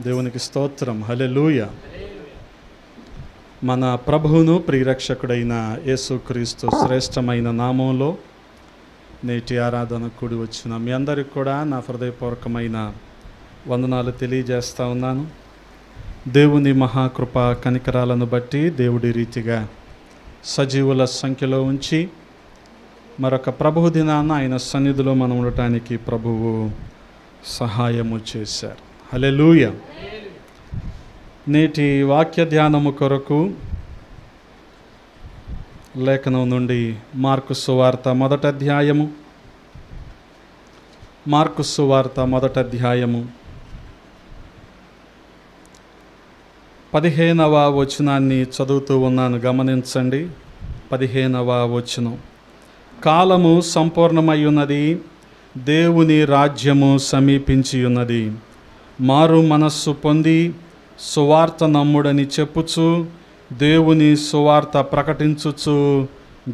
దేవునికి స్తోత్రం. హల్లెలూయా. మన ప్రభువును ప్రియరక్షకుడైన యేసుక్రీస్తు శ్రేష్టమైన నామంలో నేటి ఆరాధన కూడి వచ్చిన మీ అందరికి కూడా నా హృదయపూర్వకమైన వందనాలు తెలియజేస్తా ఉన్నాను. దేవుని మహాకృప కనికరాలను బట్టి దేవుడి రీతిగా సజీవుల సంఖ్యలో ఉంచి మరొక ప్రభువు దినాన ఆయన సన్నిధిలో మనం ఉండటానికి ప్రభువు సహాయము చేశారు. హల్లెలూయా. నేటి వాక్య ధ్యానము కొరకు లేఖనం నుండి మార్కు సువార్త మొదటి అధ్యాయము 15వ వచనాన్ని చదువుతూ ఉన్నాను, గమనించండి. 15వ వచనం. కాలము సంపూర్ణమై ఉన్నది, దేవుని రాజ్యము సమీపించి ఉన్నది. మారు మనస్సు పొంది సువార్త నమ్ముడని చెప్పుచు దేవుని సువార్త ప్రకటించుచు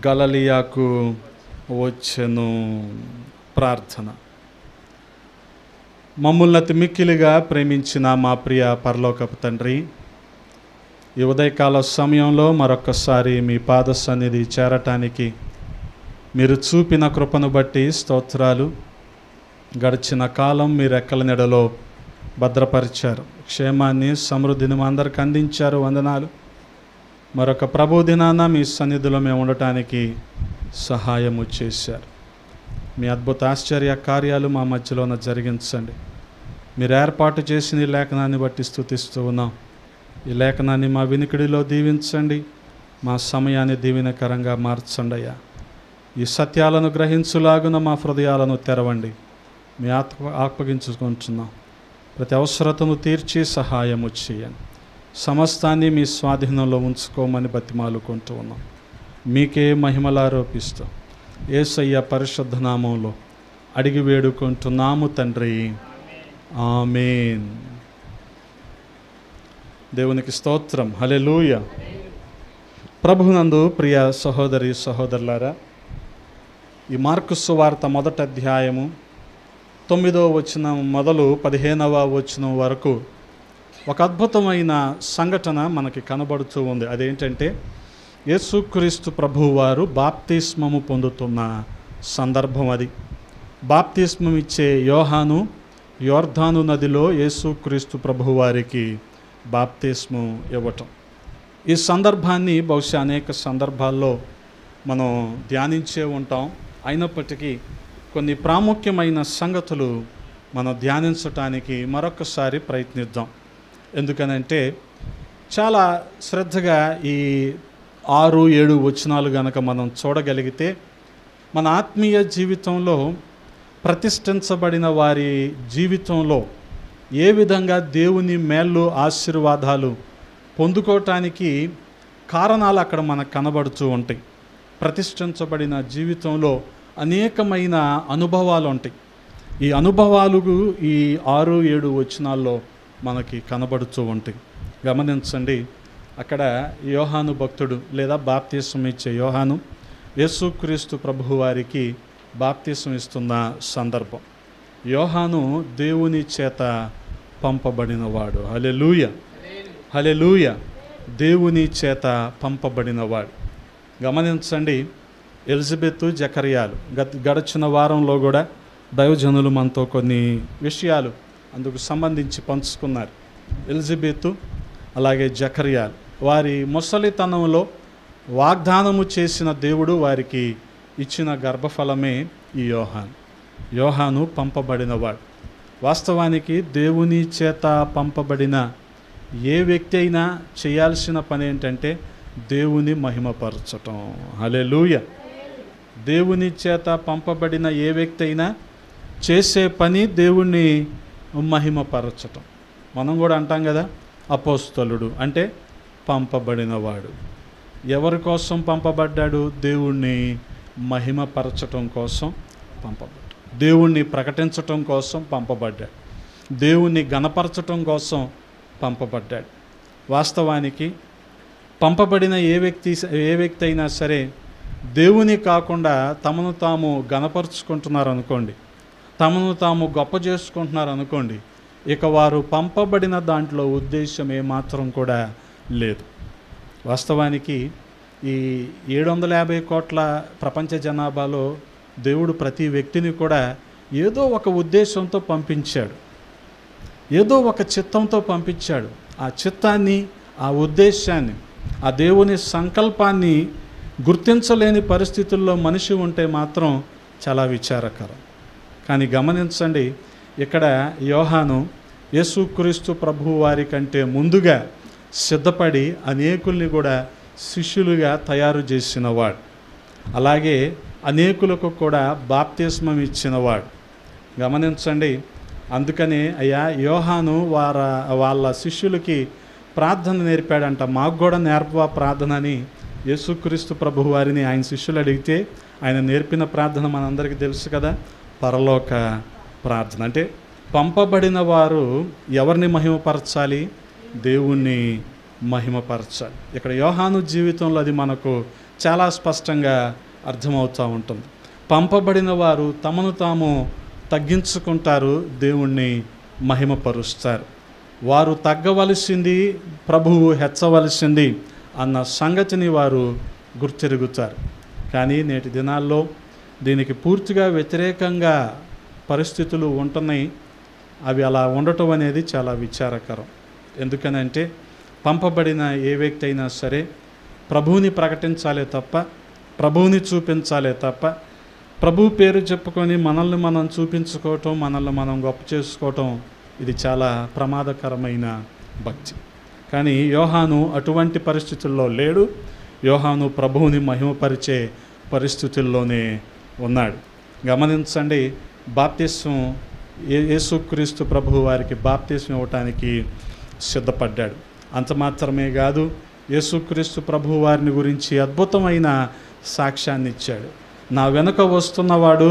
గలిలయకు వచ్చెను. ప్రార్థన. మమ్ముల్ని అతి మిక్కిలిగా ప్రేమించిన మా ప్రియ పరలోకపు తండ్రి, ఈ ఉదయకాల సమయంలో మరొక్కసారి మీ పాద సన్నిధి చేరటానికి మీరు చూపిన కృపను బట్టి స్తోత్రాలు. గడిచిన కాలం మీ రెక్కల నెడలో భద్రపరిచారు, క్షేమాన్ని సమృద్ధిని మా అందరికి అందించారు. వందనాలు. మరొక ప్రభు దినాన మీ సన్నిధిలో మేము ఉండటానికి సహాయము చేశారు. మీ అద్భుత ఆశ్చర్య కార్యాలు మా మధ్యలోన జరిగించండి. మీరు ఏర్పాటు చేసిన ఈ లేఖనాన్ని బట్టి స్తుతిస్తూ ఉన్నాం. ఈ లేఖనాన్ని మా వినికిడిలో దీవించండి, మా సమయాన్ని దీవెనకరంగా మార్చండి అయ్యా. ఈ సత్యాలను గ్రహించులాగున మా హృదయాలను తెరవండి. మీ అప్పగించుకుంటున్నాం. ప్రతి అవసరతను తీర్చి సహాయము చేయండి. సమస్తాన్ని మీ స్వాధీనంలో ఉంచుకోమని బతిమాలుకుంటూ ఉన్నాం. మీకే మహిమలారోపిస్తూ యేసయ్య పరిశుద్ధ నామంలో అడిగి వేడుకుంటున్నాము తండ్రి, ఆమేన్. దేవునికి స్తోత్రం. హల్లెలూయా. ప్రభునందు ప్రియ సహోదరి సహోదరులారా, ఈ మార్కు సువార్త మొదటి అధ్యాయము 9వ వచనం మొదలు 15వ వచనం వరకు ఒక అద్భుతమైన సంఘటన మనకి కనబడుతూ ఉంది. అదేంటంటే యేసుక్రీస్తు ప్రభువు వారు బాప్తిస్మము పొందుతున్న సందర్భం. అది బాప్తిస్మం ఇచ్చే యోహాను యోర్దాను నదిలో యేసుక్రీస్తు ప్రభువు వారికి బాప్తిస్మం ఇవ్వటం. ఈ సందర్భాన్ని బహుశా అనేక సందర్భాల్లో మనం ధ్యానించే ఉంటాం. అయినప్పటికీ కొన్ని ప్రాముఖ్యమైన సంగతులు మనం ధ్యానించటానికి మరొకసారి ప్రయత్నిద్దాం. ఎందుకనంటే చాలా శ్రద్ధగా ఈ 6-7 వచనాలు గనక మనం చూడగలిగితే మన ఆత్మీయ జీవితంలో ప్రతిష్ఠించబడిన వారి జీవితంలో ఏ విధంగా దేవుని మేళ్ళు ఆశీర్వాదాలు పొందుకోవటానికి కారణాలు అక్కడ మనకు కనబడుతూ ఉంటాయి. ప్రతిష్ఠించబడిన జీవితంలో అనేకమైన అనుభవాలు ఉంటాయి. ఈ అనుభవాలు ఈ 6-7 వచనాల్లో మనకి కనబడుతూ ఉంటాయి. గమనించండి. అక్కడ యోహాను భక్తుడు లేదా బాప్తిస్మం ఇచ్చే యోహాను యేసుక్రీస్తు ప్రభువు వారికి బాప్తిస్మం ఇస్తున్న సందర్భం. యోహాను దేవుని చేత పంపబడినవాడు. హల్లెలూయా, హల్లెలూయా. దేవుని చేత పంపబడినవాడు. గమనించండి. ఎలిజబెత్ జకర్యాలు గడిచిన వారంలో కూడా దైవజనులు మనతో కొన్ని విషయాలు అందుకు సంబంధించి పంచుకున్నారు. ఎలిజబెత్ అలాగే జకర్యాలు వారి ముసలితనంలో వాగ్దానము చేసిన దేవుడు వారికి ఇచ్చిన గర్భఫలమే ఈ యోహాను పంపబడినవాడు. వాస్తవానికి దేవుని చేత పంపబడిన ఏ వ్యక్తి అయినా చేయాల్సిన పని ఏంటంటే దేవుని మహిమపరచటం. హల్లెలూయా. దేవుని చేత పంపబడిన ఏ వ్యక్తి అయినా చేసే పని దేవుణ్ణి మహిమపరచటం. మనం కూడా అంటాం కదా, అపోస్తలుడు అంటే పంపబడినవాడు. ఎవరి కోసం పంపబడ్డాడు? దేవుణ్ణి మహిమపరచటం కోసం పంపబడ్డాడు. దేవుణ్ణి ప్రకటించటం కోసం పంపబడ్డాడు. దేవుణ్ణి గణపరచటం కోసం పంపబడ్డాడు. వాస్తవానికి పంపబడిన ఏ వ్యక్తి అయినా సరే దేవుని కాకుండా తమను తాము గణపరుచుకుంటున్నారు అనుకోండి, తమను తాము గొప్ప చేసుకుంటున్నారు అనుకోండి, ఇక వారు పంపబడిన దాంట్లో ఉద్దేశం ఏమాత్రం కూడా లేదు. వాస్తవానికి ఈ 750 కోట్ల ప్రపంచ జనాభాలో దేవుడు ప్రతి వ్యక్తిని కూడా ఏదో ఒక ఉద్దేశంతో పంపించాడు, ఏదో ఒక చిత్తంతో పంపించాడు. ఆ చిత్తాన్ని, ఆ ఉద్దేశాన్ని, ఆ దేవుని సంకల్పాన్ని గుర్తించలేని పరిస్థితుల్లో మనిషి ఉంటే మాత్రం చాలా విచారకరం. కానీ గమనించండి, ఇక్కడ యోహాను యేసుక్రీస్తు ప్రభువు వారి కంటే ముందుగా సిద్ధపడి అనేకుల్ని కూడా శిష్యులుగా తయారు చేసినవాడు, అలాగే అనేకులకు కూడా బాప్తిస్మం ఇచ్చినవాడు. గమనించండి, అందుకని అయ్యా యోహాను వాళ్ళ శిష్యులకి ప్రార్థన నేర్పాడంట. మాకు కూడా నేర్పవా ప్రార్థన అని యేసుక్రీస్తు ప్రభువు వారిని ఆయన శిష్యులు అడిగితే ఆయన నేర్పిన ప్రార్థన మనందరికీ తెలుసు కదా, పరలోక ప్రార్థన. అంటే పంపబడిన వారు ఎవరిని మహిమపరచాలి? దేవుణ్ణి మహిమపరచాలి. ఇక్కడ యోహాను జీవితంలో అది మనకు చాలా స్పష్టంగా అర్థమవుతూ ఉంటుంది. పంపబడిన వారు తమను తాము తగ్గించుకుంటారు, దేవుణ్ణి మహిమపరుస్తారు. వారు తగ్గవలసింది, ప్రభువు హెచ్చవలసింది అన్న సంగతిని వారు గుర్తెరుగుతారు. కానీ నేటి దినాల్లో దీనికి పూర్తిగా వ్యతిరేకంగా పరిస్థితులు ఉంటున్నాయి. అవి అలా ఉండటం అనేది చాలా విచారకరం. ఎందుకనంటే పంపబడిన ఏ వ్యక్తి అయినా సరే ప్రభువుని ప్రకటించాలే తప్ప, ప్రభువుని చూపించాలే తప్ప, ప్రభు పేరు చెప్పుకొని మనల్ని మనం చూపించుకోవటం, మనల్ని మనం గొప్ప చేసుకోవటం, ఇది చాలా ప్రమాదకరమైన భక్తి. కానీ యోహాను అటువంటి పరిస్థితుల్లో లేడు. యోహాను ప్రభువుని మహిమపరిచే పరిస్థితుల్లోనే ఉన్నాడు. గమనించండి, బాప్తిస్మం యేసుక్రీస్తు ప్రభువు వారికి బాప్తిస్మం ఇవ్వటానికి సిద్ధపడ్డాడు. అంత మాత్రమే కాదు, యేసుక్రీస్తు ప్రభువు వారిని గురించి అద్భుతమైన సాక్ష్యాన్ని ఇచ్చాడు. నా వెనుక వస్తున్నవాడు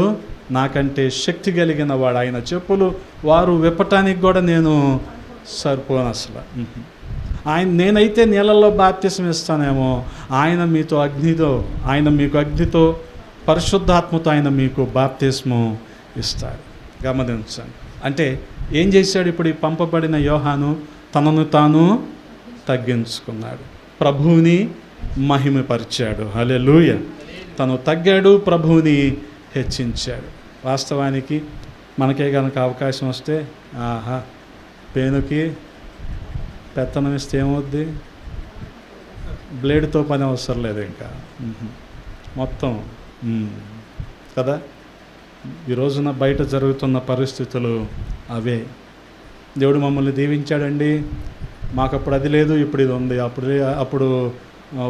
నాకంటే శక్తి కలిగిన వాడు, ఆయన చెప్పులు వారు విప్పటానికి కూడా నేను సరిపోను అసలు. నేనైతే నీళ్ళల్లో బాప్తిస్మం ఇస్తానేమో, ఆయన మీకు అగ్నితో పరిశుద్ధాత్మతో ఆయన మీకు బాప్తిస్మం ఇస్తాడు. గమనించండి, అంటే ఏం చేశాడు ఇప్పుడు ఈ పంపబడిన యోహాను? తనను తాను తగ్గించుకున్నాడు, ప్రభువుని మహిమపరిచాడు. హల్లెలూయ. తను తగ్గాడు, ప్రభువుని హెచ్చించాడు. వాస్తవానికి మనకే కనుక అవకాశం వస్తే, పేనుకి పెత్తనం ఇస్తే ఏమవుద్ది? బ్లేడ్తో పని అవసరం లేదు ఇంకా, మొత్తం కదా. ఈ రోజున బయట జరుగుతున్న పరిస్థితులు అవే. దేవుడు మమ్మల్ని దీవించాడండి, మాకు అప్పుడు అది లేదు, ఇప్పుడు ఇది ఉంది. అప్పుడు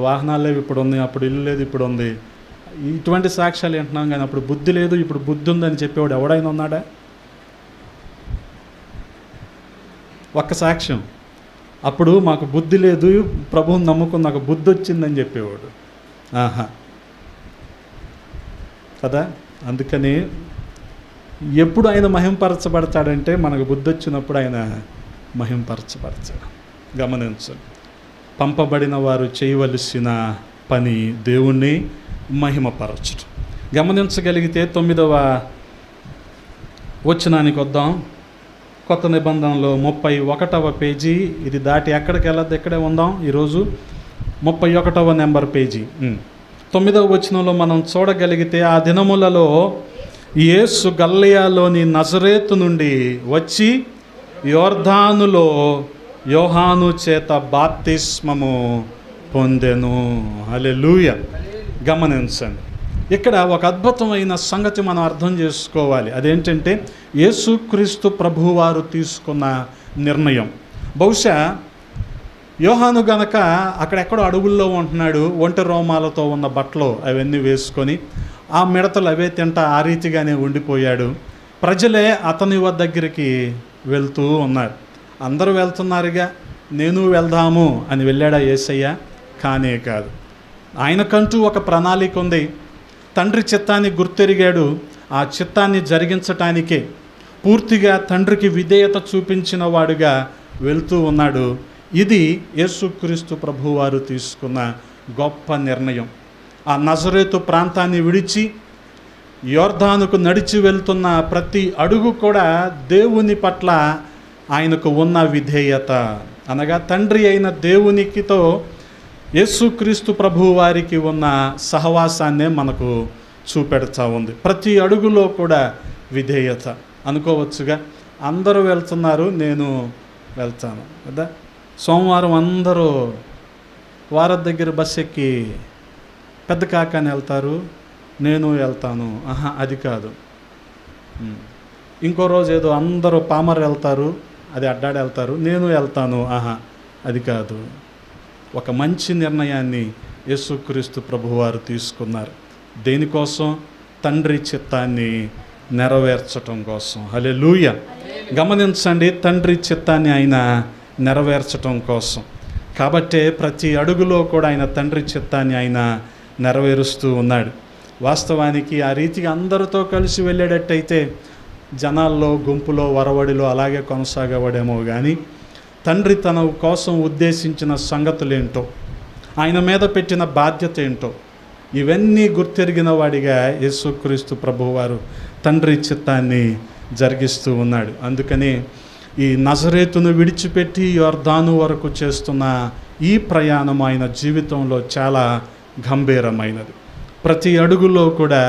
వాహనాలు లేవు, ఇప్పుడు ఉంది. అప్పుడు ఇల్లు లేదు, ఇప్పుడు ఉంది. ఇటువంటి సాక్ష్యాలు వింటున్నాం. కానీ అప్పుడు బుద్ధి లేదు, ఇప్పుడు బుద్ధి ఉందని చెప్పేవాడు ఎవడైనా ఉన్నాడా? ఒక్క సాక్ష్యం, అప్పుడు మాకు బుద్ధి లేదు, ప్రభువుని నమ్ముకుని నాకు బుద్ధి వచ్చిందని చెప్పేవాడు. కదా. అందుకని ఎప్పుడు ఆయన మహింపరచబడతాడంటే మనకు బుద్ధి వచ్చినప్పుడు ఆయన మహింపరచబడతాడు. గమనించండి, పంపబడిన వారు చేయవలసిన పని దేవుణ్ణి మహిమపరచడం. గమనించగలిగితే 9వ వచనానికి వద్దాం. కొత్త నిబంధనలో 31వ పేజీ, ఇది దాటి ఎక్కడికి వెళ్ళద్దు, ఇక్కడే ఉందాం ఈరోజు. 31వ నెంబర్ పేజీ 9వ వచనంలో మనం చూడగలిగితే, ఆ దినములలో యేసు గలిలయలోని నజరేతు నుండి వచ్చి యోర్దానులో యోహాను చేత బాప్తిస్మము పొందెను. హల్లెలూయా. గమనించండి, ఇక్కడ ఒక అద్భుతమైన సంగతి మనం అర్థం చేసుకోవాలి. అదేంటంటే యేసుక్రీస్తు ప్రభువారు తీసుకున్న నిర్ణయం. బహుశా యోహాను గనక అక్కడెక్కడో అడవుల్లో ఉంటున్నాడు, ఒంటె రోమాలతో ఉన్న బట్టలు అవన్నీ వేసుకొని ఆ మిడతలు అవే తింటా ఆ రీతిగానే ఉండిపోయాడు. ప్రజలే అతని దగ్గరికి వెళ్తూ ఉన్నారు. అందరూ వెళ్తున్నారుగా, నేను వెళ్దాము అని వెళ్ళాడా యేసయ్య? కానే కాదు. ఆయనకంటూ ఒక ప్రణాళిక ఉంది. తండ్రి చిత్తాన్ని గుర్తెరిగాడు. ఆ చిత్తాన్ని జరిగించటానికే పూర్తిగా తండ్రికి విధేయత చూపించిన వాడుగా వెళ్తూ ఉన్నాడు. ఇది యేసుక్రీస్తు ప్రభువారు తీసుకున్న గొప్ప నిర్ణయం. ఆ నజరేతు ప్రాంతాన్ని విడిచి యోర్దానుకు నడిచి వెళ్తున్న ప్రతి అడుగు కూడా దేవుని పట్ల ఆయనకు ఉన్న విధేయత, అనగా తండ్రి అయిన దేవునికితో యేసుక్రీస్తు ప్రభువు వారికి ఉన్న సహవాసాన్నే మనకు చూపెడతా ఉంది. ప్రతి అడుగులో కూడా విధేయత. అనుకోవచ్చుగా, అందరూ వెళ్తున్నారు, నేను వెళ్తాను కదా. సోమవారం అందరూ వారం దగ్గర బస్ ఎక్కి పెద్ద కాకాని వెళ్తారు, నేను వెళ్తాను, అది కాదు. ఇంకో రోజు ఏదో అందరూ పామర్ వెళ్తారు, అది అడ్డాడు వెళ్తారు, నేను వెళ్తాను, అది కాదు. ఒక మంచి నిర్ణయాన్ని యేసుక్రీస్తు ప్రభువారు తీసుకున్నారు. దేనికోసం? తండ్రి చిత్తాన్ని నెరవేర్చటం కోసం. హల్లెలూయా. గమనించండి, తండ్రి చిత్తాన్ని ఆయన నెరవేర్చటం కోసం. కాబట్టే ప్రతి అడుగులో కూడా ఆయన తండ్రి చిత్తాన్ని ఆయన నెరవేరుస్తూ ఉన్నాడు. వాస్తవానికి ఆ రీతిగా అందరితో కలిసి వెళ్ళేటట్టయితే జనాల్లో, గుంపులో, వరవడిలో అలాగే కొనసాగబడేమో కానీ తండ్రి తన కోసం ఉద్దేశించిన సంగతులేంటో, ఆయన మీద పెట్టిన బాధ్యత ఏంటో, ఇవన్నీ గుర్తెరిగిన వాడిగా యేసుక్రీస్తు ప్రభువారు తండ్రి చిత్తాన్ని జరిగిస్తూ ఉన్నాడు. అందుకని ఈ నజరేతును విడిచిపెట్టి యొర్దాను వరకు చేస్తున్న ఈ ప్రయాణం ఆయన జీవితంలో చాలా గంభీరమైనది. ప్రతి అడుగులో కూడా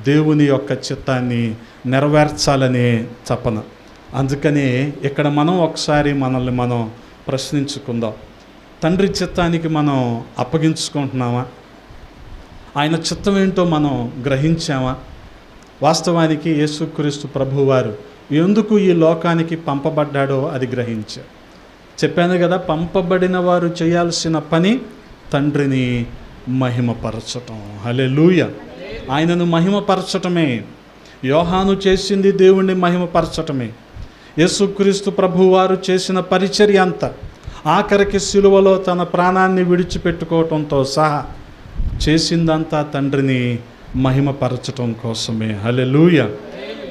దేవుని యొక్క చిత్తాన్ని నెరవేర్చాలనే తపన. అందుకని ఇక్కడ మనం ఒకసారి మనల్ని మనం ప్రశ్నించుకుందాం. తండ్రి చిత్తానికి మనం అప్పగించుకుంటున్నామా? ఆయన చిత్తం ఏంటో మనం గ్రహించామా? వాస్తవానికి యేసుక్రీస్తు ప్రభువారు ఎందుకు ఈ లోకానికి పంపబడ్డాడో అది గ్రహించారు. చెప్పాను కదా, పంపబడిన వారు చేయాల్సిన పని తండ్రిని మహిమపరచటం. హల్లెలూయా. ఆయనను మహిమపరచటమే. యోహాను చేసింది దేవుణ్ణి మహిమపరచటమే. యేసుక్రీస్తు ప్రభువారు చేసిన పరిచర్య అంతా, ఆఖరికి సిలువలో తన ప్రాణాన్ని విడిచిపెట్టుకోవటంతో సహా చేసిందంతా తండ్రిని మహిమపరచటం కోసమే. హల్లెలూయా.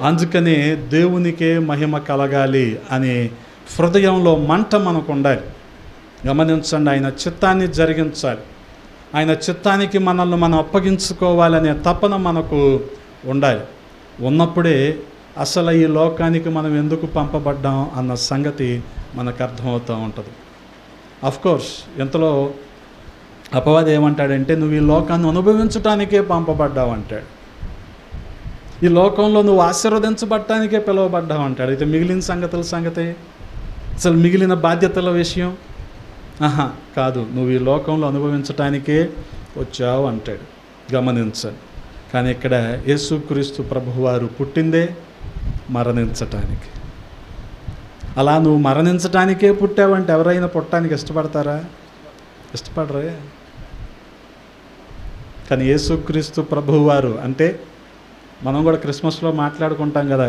అందుకనే దేవునికే మహిమ కలగాలి అనే హృదయంలో మంట మనకు ఉండాలి. గమనించండి, ఆయన చిత్తాన్ని జరిగించాలి, ఆయన చిత్తానికి మనల్ని మనం అప్పగించుకోవాలనే తపన మనకు ఉండాలి. ఉన్నప్పుడే అసలు ఈ లోకానికి మనం ఎందుకు పంపబడ్డాం అన్న సంగతి మనకు అర్థమవుతూ ఉంటుంది. అఫ్కోర్స్ ఇంతలో అపవాది ఏమంటాడంటే, నువ్వు ఈ లోకాన్ని అనుభవించడానికే పంపబడ్డావు అంటాడు. ఈ లోకంలో నువ్వు ఆశీర్వదించబడటానికే పిలువబడ్డావు అంటాడు. అయితే మిగిలిన సంగతి, అసలు మిగిలిన బాధ్యతల విషయం కాదు, నువ్వు ఈ లోకంలో అనుభవించటానికే వచ్చావు అంటాడు. గమనించండి. కానీ ఇక్కడ యేసుక్రీస్తు ప్రభువారు పుట్టిందే మరణించటానికి. అలా నువ్వు మరణించటానికే పుట్టావంటే ఎవరైనా పుట్టడానికి ఇష్టపడతారా? ఇష్టపడరే. కానీ యేసుక్రీస్తు ప్రభువారు, అంటే మనం కూడా క్రిస్మస్లో మాట్లాడుకుంటాం కదా,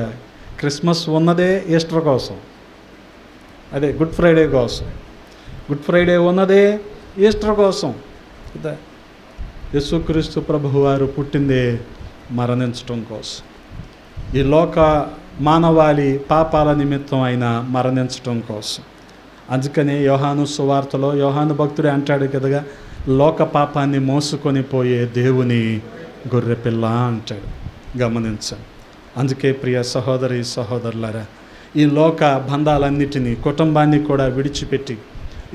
క్రిస్మస్ ఉన్నదే ఈస్టర్ కోసం, అదే గుడ్ ఫ్రైడే కోసం. గుడ్ ఫ్రైడే ఉన్నదే ఈస్టర్ కోసం. యేసుక్రీస్తు ప్రభువారు పుట్టిందే మరణించటం కోసం. ఈ లోక మానవాళి పాపాల నిమిత్తం ఆయన మరణించటం కోసం. అందుకనే యోహాను సువార్తలో యోహాను భక్తుడే అంటాడు కదగా, లోక పాపాన్ని మోసుకొని పోయే దేవుని గొర్రెపిల్ల అంటాడు. గమనించండి. అందుకే ప్రియ సహోదరి సహోదరులారా, ఈ లోక బంధాలన్నిటినీ, కుటుంబాన్ని కూడా విడిచిపెట్టి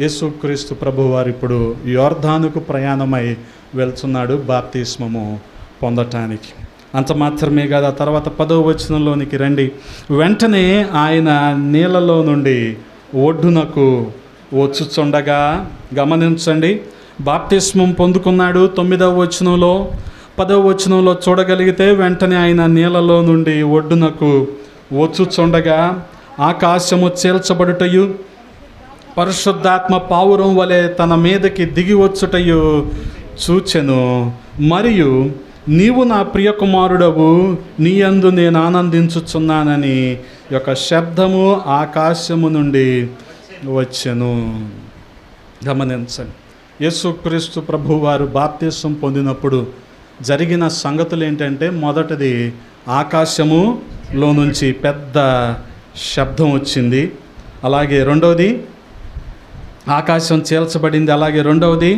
యేసుక్రీస్తు ప్రభువారు ఇప్పుడు యొర్దానుకు ప్రయాణమై వెళ్తున్నాడు బాప్తిస్మము పొందటానికి. అంత మాత్రమే కాదు, ఆ తర్వాత 10వ వచనంలోనికి రండి. వెంటనే ఆయన నీళ్ళలో నుండి ఒడ్డునకు వచ్చుచుండగా, గమనించండి, బాప్తిస్మం పొందుకున్నాడు 9వ వచనంలో. 10వ వచనంలో చూడగలిగితే, వెంటనే ఆయన నీళ్ళలో నుండి ఒడ్డునకు వచ్చుచుండగా ఆకాశము చీల్చబడుటయు పరిశుద్ధాత్మ పావురం వలె తన మీదకి దిగి వచ్చుటయు చూచెను. మరియు నీవు నా ప్రియకుమారుడవు, నీ యందు నేను ఆనందించుచున్నానని యొక్క శబ్దము ఆకాశము నుండి వచ్చెను. గమనించండి, యేసుక్రీస్తు ప్రభువారు బాప్తిసం పొందినప్పుడు జరిగిన సంగతులు ఏంటంటే, మొదటిది ఆకాశములో నుంచి పెద్ద శబ్దం వచ్చింది. అలాగే రెండవది ఆకాశం చీల్చబడింది. అలాగే రెండవది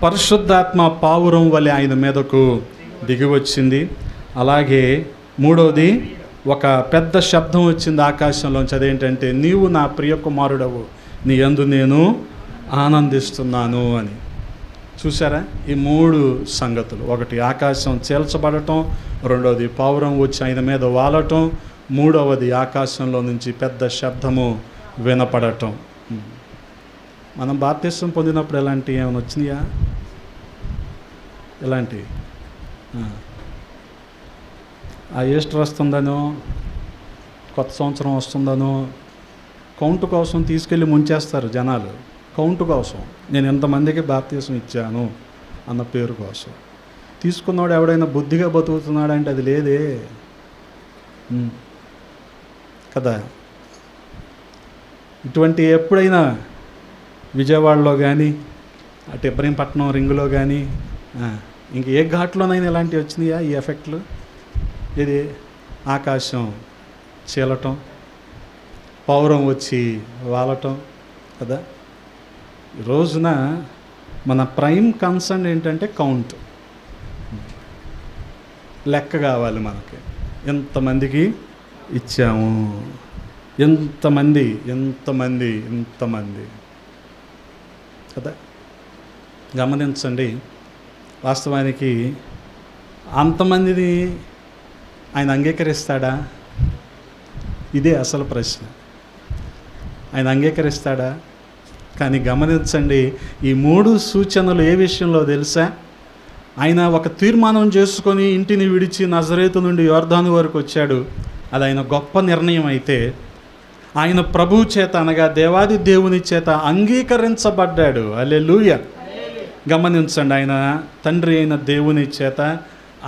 పరిశుద్ధాత్మ పావురం వలె ఆయన మీదకు దిగి వచ్చింది. అలాగే మూడవది ఒక పెద్ద శబ్దం వచ్చింది ఆకాశంలోంచి. అదేంటంటే, నీవు నా ప్రియ కుమారుడవు, నీ యందు నేను ఆనందిస్తున్నాను అని. చూసారా, ఈ 3 సంగతులు. ఒకటి ఆకాశం చీల్చబడటం, రెండవది పావురం వచ్చి ఆయన మీద వాలటం, మూడవది ఆకాశంలో నుంచి పెద్ద శబ్దము వినపడటం. మనం బాప్తిస్మం పొందినప్పుడు ఎలాంటివి ఏమైనా వచ్చినాయా? ఎలాంటివి? ఆ ఈస్టర్ వస్తుందనో, కొత్త సంవత్సరం వస్తుందనో కౌంటు కోసం తీసుకెళ్ళి ముంచేస్తారు జనాలు. కౌంటు కోసం, నేను ఎంతమందికి బాప్తిస్మం ఇచ్చాను అన్న పేరు కోసం. తీసుకున్నవాడు ఎవడైనా బుద్ధిగా బతుకుతున్నాడంటే అది లేదే కదా. ఇటువంటి ఎప్పుడైనా విజయవాడలో కానీ, అటు ఇబ్రహీంపట్నం రింగులో కానీ, ఇంక ఏ ఘాట్లోనైనా ఇలాంటివి వచ్చినాయా ఈ ఎఫెక్ట్లు? ఇది ఆకాశం చీలటం, పౌరం వచ్చి వాలటం కదా. ఈ రోజున మన ప్రైమ్ కన్సర్న్ ఏంటంటే కౌంట్, లెక్క కావాలి మనకి. ఎంతమందికి ఇచ్చాము, ఎంతమంది కదా. గమనించండి, వాస్తవానికి అంతమందిని ఆయన అంగీకరిస్తాడా? ఇదే అసలు ప్రశ్న. ఆయన అంగీకరిస్తాడా? కానీ గమనించండి, ఈ 3 సూచనలు ఏ విషయంలో తెలుసా? ఆయన ఒక తీర్మానం చేసుకొని ఇంటిని విడిచి నజరేతు నుండి యోర్దాను వరకు వచ్చాడు. అది ఆయన గొప్ప నిర్ణయం అయితే, ఆయన ప్రభువు చేత అనగా దేవాది దేవుని చేత అంగీకరించబడ్డాడు. హల్లెలూయా. గమనించండి, ఆయన తండ్రి అయిన దేవుని చేత